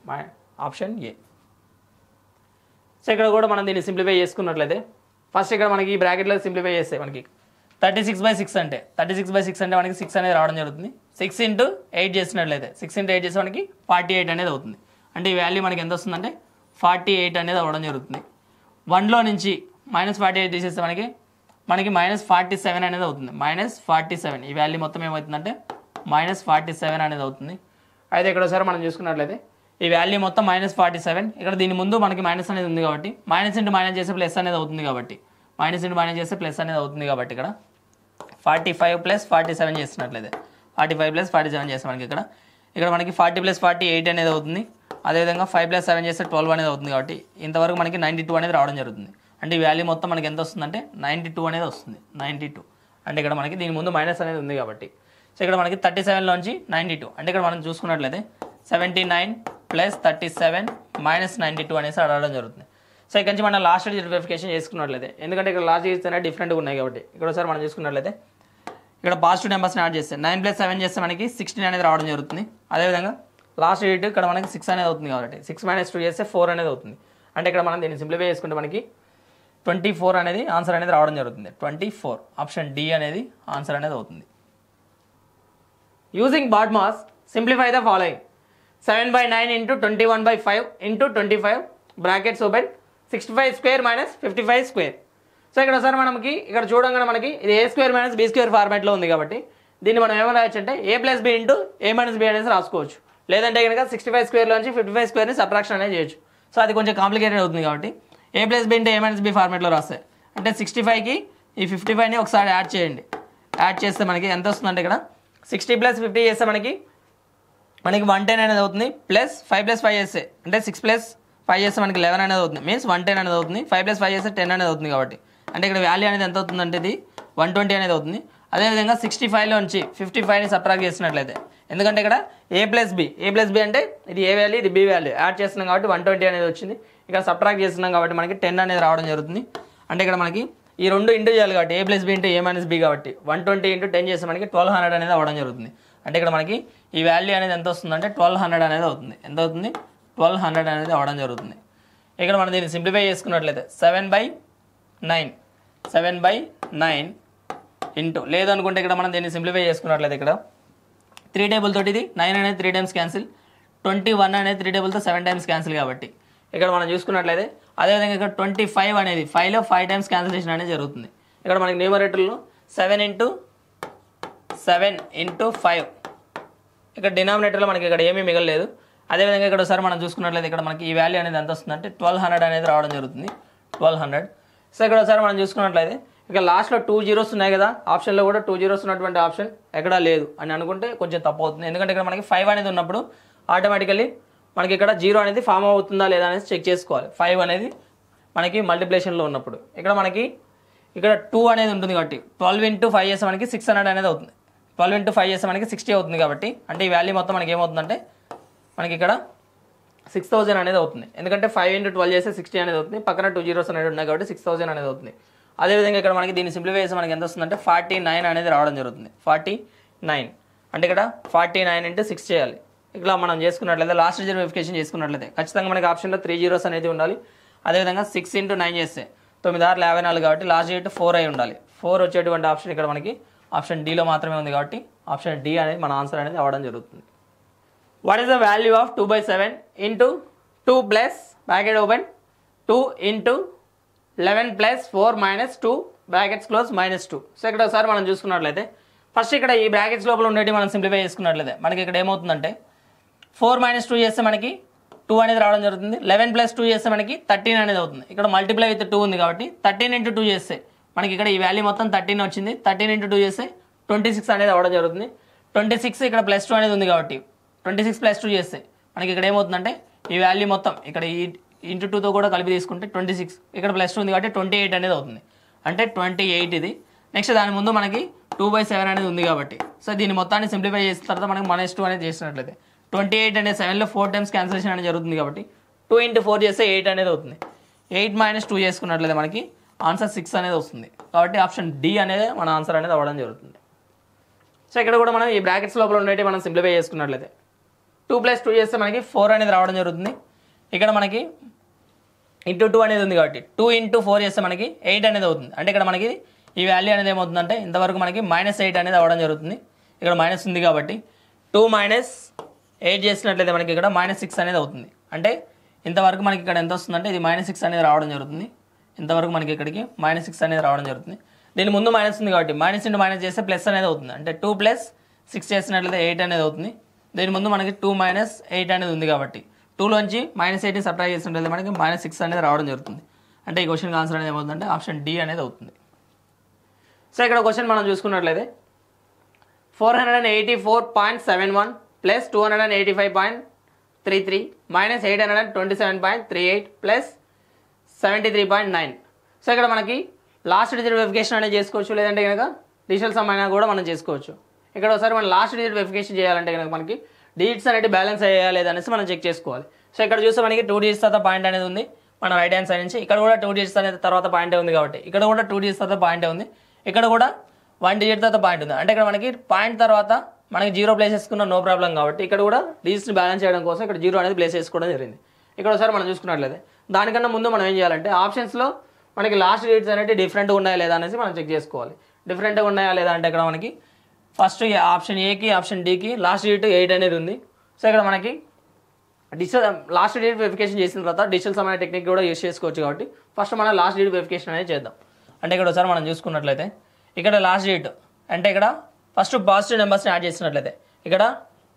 ఆప్షన్ ఏ. సో ఇక్కడ కూడా మనం దీన్ని సింప్లిఫై చేసుకున్నట్లయితే ఫస్ట్ ఇక్కడ మనకి ఈ బ్రాకెట్లో సింప్లిఫై చేస్తే మనకి 36/6 అంటే 36/6 అంటే మనకి 6 అనేది రావడం జరుగుతుంది. 6 × 8 చేసినట్లయితే 6 × 8 చేస్తే మనకి 48 అనేది అవుతుంది. అంటే ఈ వాల్యూ మనకి ఎంత వస్తుందంటే 48 అనేది అవ్వడం జరుగుతుంది. 1లో నుంచి -48 తీసేస్తే మనకి -47 అనేది అవుతుంది. -47 ఈ వాల్యూ మొత్తం ఏమవుతుందంటే -47 అనేది అవుతుంది. అయితే ఇక్కడ ఒకసారి మనం చూసుకున్నట్లయితే ఈ వాల్యూ మొత్తం -47 ఇక్కడ దీని ముందు మనకి మైనస్ అనేది ఉంది కాబట్టి మైనస్ ఇంటూ మైనస్ చేస్తే ప్లస్ అనేది అవుతుంది కాబట్టి మైనస్ ఇంటూ మైనస్ చేస్తే ప్లస్ అనేది అవుతుంది కాబట్టి ఇక్కడ 45 + 47 చేస్తున్నట్లయితే 45 + 47 చేస్తే మనకి ఇక్కడ మనకి 40 + 40 8 అనేది అవుతుంది. అదేవిధంగా 5 + 7 చేస్తే 12 అనేది అవుతుంది కాబట్టి ఇంతవరకు మనకి 92 అనేది రావడం జరుగుతుంది. అంటే ఈ వాల్యూ మొత్తం మనకి ఎంత వస్తుందంటే 92 అనేది వస్తుంది. 92 అంటే ఇక్కడ మనకి దీని ముందు మైనస్ అనేది ఉంది కాబట్టి సో ఇక్కడ మనకి 37లోంచి 92 అంటే ఇక్కడ మనం చూసుకున్నట్లయితే 79 + 37 - 92 అనేసి అడగడం జరుగుతుంది. సో ఇక్కడ నుంచి మనం లాస్ట్ డిజిట్ వెరిఫికేషన్ చేసుకున్నట్లయితే ఎందుకంటే ఇక్కడ లాస్ట్ డిజిట్స్ అనేవి డిఫరెంట్గా ఉన్నాయి కాబట్టి ఇక్కడ ఒకసారి మనం చూసుకున్నట్లయితే ఇక్కడ పాజిటివ్ నెంబర్స్ని యాడ్ చేస్తే 9 + 7 చేస్తే మనకి 16 అనేది రావడం జరుగుతుంది. అదేవిధంగా లాస్ట్ డిజిట్ ఇక్కడ మనకి 6 అనేది అవుతుంది కాబట్టి 6 - 2 చేస్తే 4 అనేది అవుతుంది. అంటే ఇక్కడ మనం దీన్ని సింప్లిఫై చేసుకుంటే మనకి 24 అనేది ఆన్సర్ అనేది రావడం జరుగుతుంది. 24 ఆప్షన్ డి అనేది ఆన్సర్ అనేది అవుతుంది. Using BODMAS simplify the following 7/9 × 21/5 × 25 brackets open 65² - 55². So ఇక్కడ ఒకసారి మనకి ఇక్కడ చూడంగానే మనకి ఇది A² - B² ఫార్మాట్లో ఉంది కాబట్టి దీన్ని మనం ఏమైనా రాయొచ్చు అంటే A + B × A - B అనేసి రాసుకోవచ్చు. లేదంటే కనుక 65² 55² సబ్ట్రాక్షన్ అనేది చేయొచ్చు. సో అది కొంచెం కాంప్లికేటెడ్ అవుతుంది కాబట్టి A + B × A - B ఫార్మాట్లో రాస్తాయి. అంటే 65కి ఈ 55ని ఒకసారి యాడ్ చేయండి. యాడ్ చేస్తే మనకి ఎంత వస్తుందంటే ఇక్కడ 60 + 50 చేస్తే మనకి 110 అనేది అవుతుంది. ప్లస్ 5 + 5 చేస్తే అంటే 6 + 5 చేస్తే మనకి 11 అనేది అవుతుంది. మీన్స్ 110 అనేది అవుతుంది. 5 + 5 చేస్తే 10 అనేది అవుతుంది కాబట్టి అంటే ఇక్కడ వాల్యూ అనేది ఎంత అవుతుందంటే ఇది 120 అనేది అవుతుంది. అదేవిధంగా 65లోంచి 55ని సబ్ట్రాక్ట్ చేసినట్లయితే ఎందుకంటే ఇక్కడ A + B అంటే ఇది ఏ వాల్యూ ఇది B వాల్యూ యాడ్ చేస్తున్నాం కాబట్టి 120 అనేది వచ్చింది. ఇక్కడ సబ్ట్రాక్ట్ చేస్తున్నాం కాబట్టి మనకి 10 అనేది రావడం జరుగుతుంది. అంటే ఇక్కడ మనకి ఈ రెండు ఇంటూ చేయాలి కాబట్టి A + B × A - B కాబట్టి 120 × 10 చేస్తే మనకి 1200 అనేది అవ్వడం జరుగుతుంది. అంటే ఇక్కడ మనకి ఈ వాల్యూ అనేది ఎంత వస్తుందంటే 1200 అనేది అవుతుంది. ఎంత అవుతుంది 1200 అనేది అవ్వడం జరుగుతుంది. ఇక్కడ మనం దీన్ని సింప్లిఫై చేసుకున్నట్లయితే 7/9 ఇంటూ లేదనుకుంటే ఇక్కడ మనం దీన్ని సింప్లిఫై చేసుకున్నట్లయితే ఇక్కడ 3 టేబుల్ తోటి ఇది 9 అనేది 3 టైమ్స్ క్యాన్సిల్ 21 అనేది 3 టేబుల్తో 7 టైమ్స్ క్యాన్సిల్ కాబట్టి ఇక్కడ మనం చూసుకున్నట్లయితే అదేవిధంగా ఇక్కడ 25 అనేది 5లో 5 టైమ్స్ క్యాన్సిలేషన్ అనేది జరుగుతుంది. ఇక్కడ మనకి న్యూమరేటర్లో 7 ఇంటూ 5 ఇక్కడ డినామినేటర్లో మనకి ఇక్కడ ఏమీ మిగలలేదు. అదేవిధంగా ఇక్కడ ఒకసారి మనం చూసుకున్నట్లయితే ఇక్కడ మనకి ఈ వాల్యూ అనేది ఎంత వస్తుందంటే 1200 అనేది రావడం జరుగుతుంది. 1200. సో ఇక్కడ ఒకసారి మనం చూసుకున్నట్లయితే ఇక్కడ లాస్ట్లో 2 జీరోస్ ఉన్నాయి కదా, ఆప్షన్లో కూడా 2 జీరోస్ ఉన్నటువంటి ఆప్షన్ ఎక్కడా లేదు అని అనుకుంటే కొంచెం తప్పు అవుతుంది. ఎందుకంటే ఇక్కడ మనకి 5 అనేది ఉన్నప్పుడు ఆటోమేటికల్లీ మనకి ఇక్కడ 0 అనేది ఫామ్ అవుతుందా లేదా అనేది చెక్ చేసుకోవాలి. 5 అనేది మనకి మల్టిప్లికేషన్లో ఉన్నప్పుడు ఇక్కడ మనకి ఇక్కడ 2 అనేది ఉంటుంది కాబట్టి 12 ఇంటూ 5 చేస్తే మనకి 600 అనేది అవుతుంది. 12 ఇంటూ 5 చేస్తే మనకి 60 అవుతుంది కాబట్టి అంటే ఈ వాల్యూ మొత్తం మనకి ఏమవుతుందంటే మనకి ఇక్కడ 6000 అనేది అవుతుంది. ఎందుకంటే 5 ఇంటూ 12 చేస్తే 60 అనేది అవుతుంది. పక్కన 2 జీరోస్ అనేది ఉన్నాయి కాబట్టి 6000 అనేది అవుతుంది. అదేవిధంగా ఇక్కడ మనకి దీన్ని సింప్లిఫై చేస్తే మనకి ఎంత వస్తుందంటే 49 అనేది రావడం జరుగుతుంది. 49 అంటే ఇక్కడ 49 ఇంటూ 6 చేయాలి. ఇట్లా మనం చేసుకున్నట్లయితే లాస్ట్ డిజిట్ వెరిఫికేషన్ చేసుకున్నట్లయితే ఖచ్చితంగా మనకి ఆప్షన్లో 3 జీరోస్ అనేది ఉండాలి. అదేవిధంగా 6 ఇంటూ 9 చేస్తే 9 6 54 కాబట్టి లాస్ట్ డిజిట్ 4 అయి ఉండాలి. 4 వచ్చేటువంటి ఆప్షన్ ఇక్కడ మనకి ఆప్షన్ డీలో మాత్రమే ఉంది కాబట్టి ఆప్షన్ డి అనేది మన ఆన్సర్ అనేది అవ్వడం జరుగుతుంది. What is the value of 2/7 into 2 plus bracket open 2 into 11 plus 4 minus 2 brackets close -2. So ఇక్కడ ఒకసారి మనం చూసుకున్నట్లయితే ఫస్ట్ ఇక్కడ ఈ బ్రాకెట్స్ లోపల ఉండేవి మనం సింప్లిఫై చేసుకున్నట్లయితే మనకి ఇక్కడ ఏమవుతుందంటే 4 - 2 చేస్తే మనకి 2 అనేది రావడం జరుగుతుంది. 11 + 2 చేస్తే మనకి 13 అనేది అవుతుంది. ఇక్కడ మల్టిప్లై విత్ 2 ఉంది కాబట్టి 13 ఇంటూ 2 చేస్తే మనకి ఇక్కడ ఈ వాల్యూ మొత్తం 13 వచ్చింది. 13 ఇంటూ 2 చేస్తే 26 అనేది అవ్వడం జరుగుతుంది. 26 ఇక్కడ +2 అనేది ఉంది కాబట్టి 26 + 2 చేస్తే మనకి ఇక్కడ ఏమవుతుందంటే ఈ వాల్యూ మొత్తం ఇక్కడ ఈ ఇంటూ 2తో కూడా కలిపి తీసుకుంటే 26 ఇక్కడ +2 ఉంది కాబట్టి 28 అనేది అవుతుంది. అంటే 28 ఇది. నెక్స్ట్ దాని ముందు మనకి 2/7 అనేది ఉంది కాబట్టి సో దీన్ని మొత్తాన్ని సింప్లిఫై చేసిన తర్వాత మనకి -2 అనేది చేసినట్లయితే 28 అనేది 7లో 4 టైమ్స్ క్యాన్సిలేషన్ అనేది జరుగుతుంది కాబట్టి 2 ఇంటూ 4 చేస్తే 8 అనేది అవుతుంది. 8 - 2 చేసుకున్నట్లయితే మనకి ఆన్సర్ 6 అనేది వస్తుంది. కాబట్టి ఆప్షన్ డి అనేది మన ఆన్సర్ అనేది అవ్వడం జరుగుతుంది. సో ఇక్కడ కూడా మనం ఈ బ్రాకెట్స్ లోపల ఉండేవి మనం సింప్లిఫై చేసుకున్నట్లయితే 2 + 2 చేస్తే మనకి 4 అనేది రావడం జరుగుతుంది. ఇక్కడ మనకి ఇంటూ 2 అనేది ఉంది కాబట్టి 2 ఇంటూ 4 చేస్తే మనకి 8 అనేది అవుతుంది. అంటే ఇక్కడ మనకి ఈ వాల్యూ అనేది ఏమవుతుందంటే ఇంతవరకు మనకి -8 అనేది అవ్వడం జరుగుతుంది. ఇక్కడ మైనస్ ఉంది కాబట్టి 2 - 8 చేసినట్లయితే మనకి ఇక్కడ -6 అనేది అవుతుంది. అంటే ఇంతవరకు మనకి ఇక్కడ ఎంత వస్తుందంటే ఇది -6 అనేది రావడం జరుగుతుంది. ఇంతవరకు మనకి ఇక్కడికి -6 అనేది రావడం జరుగుతుంది. దీని ముందు మైనస్ ఉంది కాబట్టి మైనస్ ఇంటూ మైనస్ చేస్తే ప్లస్ అనేది అవుతుంది. అంటే 2 + 6 చేసినట్లయితే 8 అనేది అవుతుంది. దీని ముందు మనకి 2 - 8 అనేది ఉంది కాబట్టి 2లోంచి -8ని సబ్ట్రాక్ట్ చేసినట్లయితే మనకి -6 అనేది రావడం జరుగుతుంది. అంటే ఈ క్వశ్చన్ ఆన్సర్ అనేది ఏమవుతుందంటే ఆప్షన్ డి అనేది అవుతుంది. సో ఇక్కడ క్వశ్చన్ మనం చూసుకున్నట్లయితే 484.71 ప్లస్ 285.33 మైనస్ 827.38 ప్లస్ 73.9. సో ఇక్కడ మనకి లాస్ట్ డిజిట్ వెరిఫికేషన్ అనేది చేసుకోవచ్చు, లేదంటే కనుక డిజిటల్ సమ్ అయినా కూడా మనం చేసుకోవచ్చు. ఇక్కడ ఒకసారి మనం లాస్ట్ డిజిట్ వెరిఫికేషన్ చేయాలంటే కనుక మనకి డిజిట్స్ అనేది బ్యాలెన్స్ అయ్యాయా లేదనేసి మనం చెక్ చేసుకోవాలి. సో ఇక్కడ చూస్తే మనకి 2 డిజిట్స్ తర్వాత పాయింట్ అనేది ఉంది మన రైట్ హ్యాండ్ సైడ్ నుంచి. ఇక్కడ కూడా 2 డిజిట్స్ అనేది తర్వాత పాయింటే ఉంది కాబట్టి ఇక్కడ కూడా 2 డిజిట్స్ తర్వాత పాయింటే ఉంది. ఇక్కడ కూడా 1 డిజిట్ తర్వాత పాయింట్ ఉంది. అంటే ఇక్కడ మనకి పాయింట్ తర్వాత మనకి 0 ప్లేస్ చేసుకున్న నో ప్రాబ్లం కాబట్టి ఇక్కడ కూడా డిజిట్స్ బ్యాలెన్స్ చేయడం కోసం ఇక్కడ 0 అనేది ప్లేస్ చేసుకోవడం జరిగింది. ఇక్కడ ఒకసారి మనం చూసుకున్నట్లయితే దానికన్నా ముందు మనం ఏం చేయాలంటే ఆప్షన్స్లో మనకి లాస్ట్ డిజిట్స్ అనేవి డిఫరెంట్గా ఉన్నాయా లేదా అనేసి మనం చెక్ చేసుకోవాలి. డిఫరెంట్గా ఉన్నాయా లేదా అంటే ఇక్కడ మనకి ఫస్ట్ ఆప్షన్ ఏకి ఆప్షన్ డికి లాస్ట్ డిజిట్ 8 అనేది ఉంది. సో ఇక్కడ మనకి డిజిటల్ లాస్ట్ డిజిట్ వెరిఫికేషన్ చేసిన తర్వాత డిజిటల్ సమ్ టెక్నిక్ కూడా యూస్ చేసుకోవచ్చు. కాబట్టి ఫస్ట్ మనం లాస్ట్ డిజిట్ వెరిఫికేషన్ అనేది చేద్దాం. అంటే ఇక్కడ ఒకసారి మనం చూసుకున్నట్లయితే ఇక్కడ లాస్ట్ డిజిట్ అంటే ఇక్కడ ఫస్ట్ పాజిటివ్ నెంబర్స్ని యాడ్ చేసినట్లయితే ఇక్కడ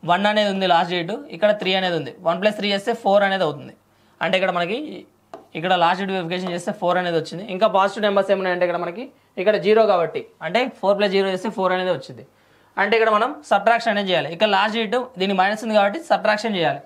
1 అనేది ఉంది లాస్ట్ డిజిట్, ఇక్కడ 3 అనేది ఉంది. 1 + 3 చేస్తే 4 అనేది అవుతుంది. అంటే ఇక్కడ మనకి ఇక్కడ లాస్ట్ డిజిట్ వెరిఫికేషన్ చేస్తే 4 అనేది వచ్చింది. ఇంకా పాజిటివ్ నెంబర్స్ ఏమున్నాయంటే ఇక్కడ మనకి ఇక్కడ 0 కాబట్టి అంటే 4 + 0 చేస్తే 4 అనేది వచ్చింది. అంటే ఇక్కడ మనం సబ్ట్రాక్షన్ అనేది చేయాలి. ఇక్కడ లాస్ట్ డిజిట్ దీనికి మైనస్ ఉంది కాబట్టి సబ్ట్రాక్షన్ చేయాలి.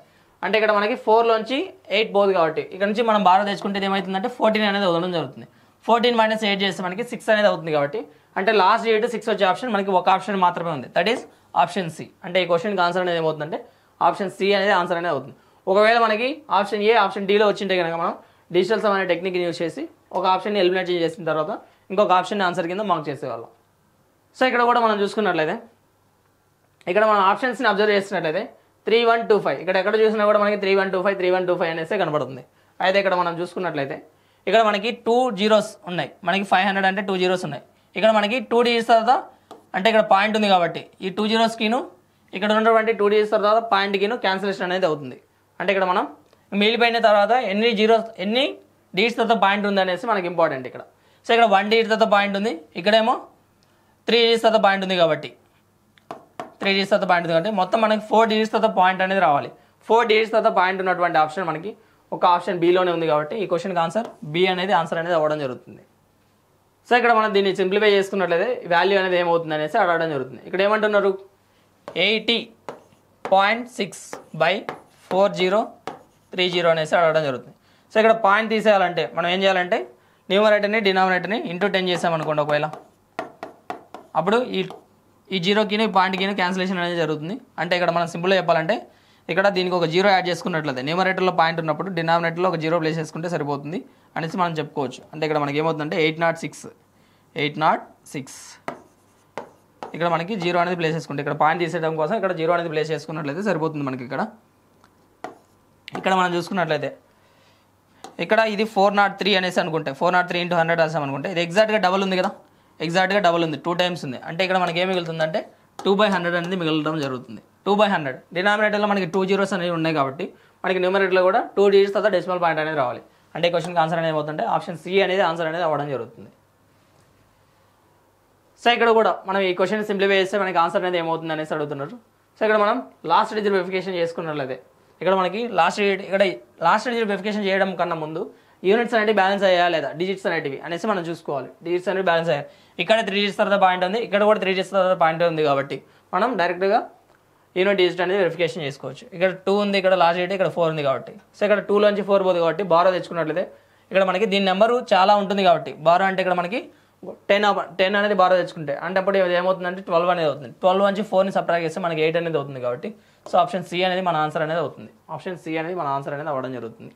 అంటే ఇక్కడ మనకి 4లోంచి 8 పోదు కాబట్టి ఇక్కడ నుంచి మనం బాగా తెచ్చుకుంటే ఏమవుతుందంటే 14 అనేది వదలడం జరుగుతుంది. 14 - 8 చేస్తే మనకి 6 అనేది అవుతుంది. కాబట్టి అంటే లాస్ట్ డిజిట్ 6 వచ్చే ఆప్షన్ మనకి ఒక ఆప్షన్ మాత్రమే ఉంది, దట్ ఈస్ ఆప్షన్ సి. అంటే ఈ క్వశ్చన్కి ఆన్సర్ అనేది ఏమవుతుందంటే ఆప్షన్ సి అనేది ఆన్సర్ అనేది అవుతుంది. ఒకవేళ మనకి ఆప్షన్ ఏ ఆప్షన్ డిలో వచ్చింటే కనుక మనం డిజిటల్ సమ్ అనే టెక్నిక్ని యూజ్ చేసి ఒక ఆప్షన్ని ఎలిమినేట్ చేసిన తర్వాత ఇంకొక ఆప్షన్ ఆన్సర్ కింద మార్క్ చేసేవాళ్ళం. సో ఇక్కడ కూడా మనం చూసుకున్నట్లయితే ఇక్కడ మనం ఆప్షన్స్ని అబ్జర్వ్ చేసినట్లయితే 3125 ఇక్కడ ఎక్కడ చూసినా కూడా మనకి 3125 అనేసి కనబడుతుంది. అయితే ఇక్కడ మనం చూసుకున్నట్లయితే ఇక్కడ మనకి 2 జీరోస్ ఉన్నాయి, మనకి 500 అంటే 2 జీరోస్ ఉన్నాయి. ఇక్కడ మనకి 2 డిజిట్స్ తర్వాత అంటే ఇక్కడ పాయింట్ ఉంది కాబట్టి ఈ 2 జీరోస్కిను ఇక్కడ ఉన్నటువంటి 2 డిజిట్స్ తర్వాత పాయింట్కిను క్యాన్సిలేషన్ అనేది అవుతుంది. అంటే ఇక్కడ మనం మిగిలిపోయిన తర్వాత ఎన్ని డిజిట్స్ తర్వాత పాయింట్ ఉంది అనేసి మనకి ఇంపార్టెంట్ ఇక్కడ. సో ఇక్కడ 1 డిజిట్ తర్వాత పాయింట్ ఉంది, ఇక్కడేమో 3 డిజిట్స్ తర్వాత పాయింట్ ఉంది కాబట్టి 3 డిజిట్స్ తర్వాత పాయింట్ ఉంది కాబట్టి మొత్తం మనకి 4 డిజిట్స్ తర్వాత పాయింట్ అనేది రావాలి. 4 డిజిట్స్ తర్వాత పాయింట్ ఉన్నటువంటి ఆప్షన్ మనకి ఒక ఆప్షన్ బిలోనే ఉంది కాబట్టి ఈ క్వశ్చన్కి ఆన్సర్ బి అనేది ఆన్సర్ అనేది అవ్వడం జరుగుతుంది. సో ఇక్కడ మనం దీన్ని సింప్లిఫై చేసుకున్నట్లయితే వాల్యూ అనేది ఏమవుతుంది అనేసి అడగడం జరుగుతుంది. ఇక్కడ ఏమంటున్నారు 80.6/4030 అనేసి అడగడం జరుగుతుంది. సో ఇక్కడ పాయింట్ తీసేయాలంటే మనం ఏం చేయాలంటే న్యూమరేటర్ని డినామినేటర్ని ఇంటూ 10 చేసామనుకోండి ఒకవేళ, అప్పుడు ఈ జీరోకిని పాయింట్కిని క్యాన్సిలేషన్ అనేది జరుగుతుంది. అంటే ఇక్కడ మనం సింపుల్గా చెప్పాలంటే ఇక్కడ దీనికి ఒక జీరో యాడ్ చేసుకున్నట్లయితే న్యూమరేటర్లో పాయింట్ ఉన్నప్పుడు డినామినేటర్లో ఒక జీరో ప్లేస్ చేసుకుంటే సరిపోతుంది అనేసి మనం చెప్పుకోవచ్చు. అంటే ఇక్కడ మనకి ఏమవుతుందంటే 806 ఇక్కడ మనకి జీరో అనేది ప్లేస్ చేసుకుంటే ఇక్కడ పాయింట్ తీసేయడం కోసం ఇక్కడ జీరో అనేది ప్లేస్ చేసుకున్నట్లయితే సరిపోతుంది మనకి. ఇక్కడ మనం చూసుకున్నట్లయితే ఇక్కడ ఇది 403 అనేసి అనుకుంటే 403 × 100 రాసామనుకుంటే ఇది ఎగ్జాక్ట్గా డబుల్ ఉంది కదా, ఎగ్జాక్ట్గా డబుల్ ఉంది, 2 టైమ్స్ ఉంది. అంటే ఇక్కడ మనకి ఏం మిగులుతుందంటే 2/100 అనేది మిగలడం జరుగుతుంది. 2/100 డినామినేటర్లో మనకి 2 జీరోస్ అనేవి ఉన్నాయి కాబట్టి మనకి న్యూమరేటర్లో కూడా 2 డిజిట్స్ తర్వాత డెసిమల్ పాయింట్ అనేది రావాలి. అంటే క్వశ్చన్కి ఆన్సర్ అనేది ఏమవుతుందంటే ఆప్షన్ సి అనేది ఆన్సర్ అనేది అవ్వడం జరుగుతుంది. సో ఇక్కడ కూడా మనం ఈ క్వశ్చన్ సింప్లిఫై చేస్తే మనకి ఆన్సర్ అనేది ఏమవుతుంది అనేసి అడుగుతున్నారు. సో ఇక్కడ మనం లాస్ట్ డిజిట్ వెరిఫికేషన్ చేసుకున్నట్లయితే ఇక్కడ మనకి లాస్ట్ డిజిట్ వెరిఫికేషన్ చేయడం కన్నా ముందు యూనిట్స్ అనేవి బ్యాలెన్స్ అయ్యా లేదా డిజిట్స్ అనేటివి అనేసి మనం చూసుకోవాలి. డిజిట్స్ అనేవి బ్యాలెన్స్ అయ్యాయి, ఇక్కడ 3 డిజిట్స్ తర్వాత పాయింట్ ఉంది, ఇక్కడ కూడా 3 డిజిట్స్ తర్వాత పాయింట్ ఉంది కాబట్టి మనం డైరెక్ట్గా యూనిట్ డిజిట్ అనేది వెరిఫికేషన్ చేసుకోవచ్చు. ఇక్కడ 2 ఉంది, ఇక్కడ లాస్ట్ డిజిట్ ఇక్కడ 4 ఉంది కాబట్టి సో ఇక్కడ 2లోంచి 4 పోదు కాబట్టి బారో తెచ్చుకున్నట్లయితే ఇక్కడ మనకి దీని నెంబరు చాలా ఉంటుంది కాబట్టి బారో అంటే ఇక్కడ మనకి 10 అనేది బారో తెచ్చుకుంటే అంటే అప్పుడు ఏమవుతుందంటే 12 అనేది అవుతుంది. 12 నుంచి 4ని సబ్ట్రాక్ట్ చేస్తే మనకి 8 అనేది అవుతుంది కాబట్టి సో ఆప్షన్ సి అనేది మన ఆన్సర్ అనేది అవుతుంది. ఆప్షన్ సి అనేది మన ఆన్సర్ అనేది అవ్వడం జరుగుతుంది.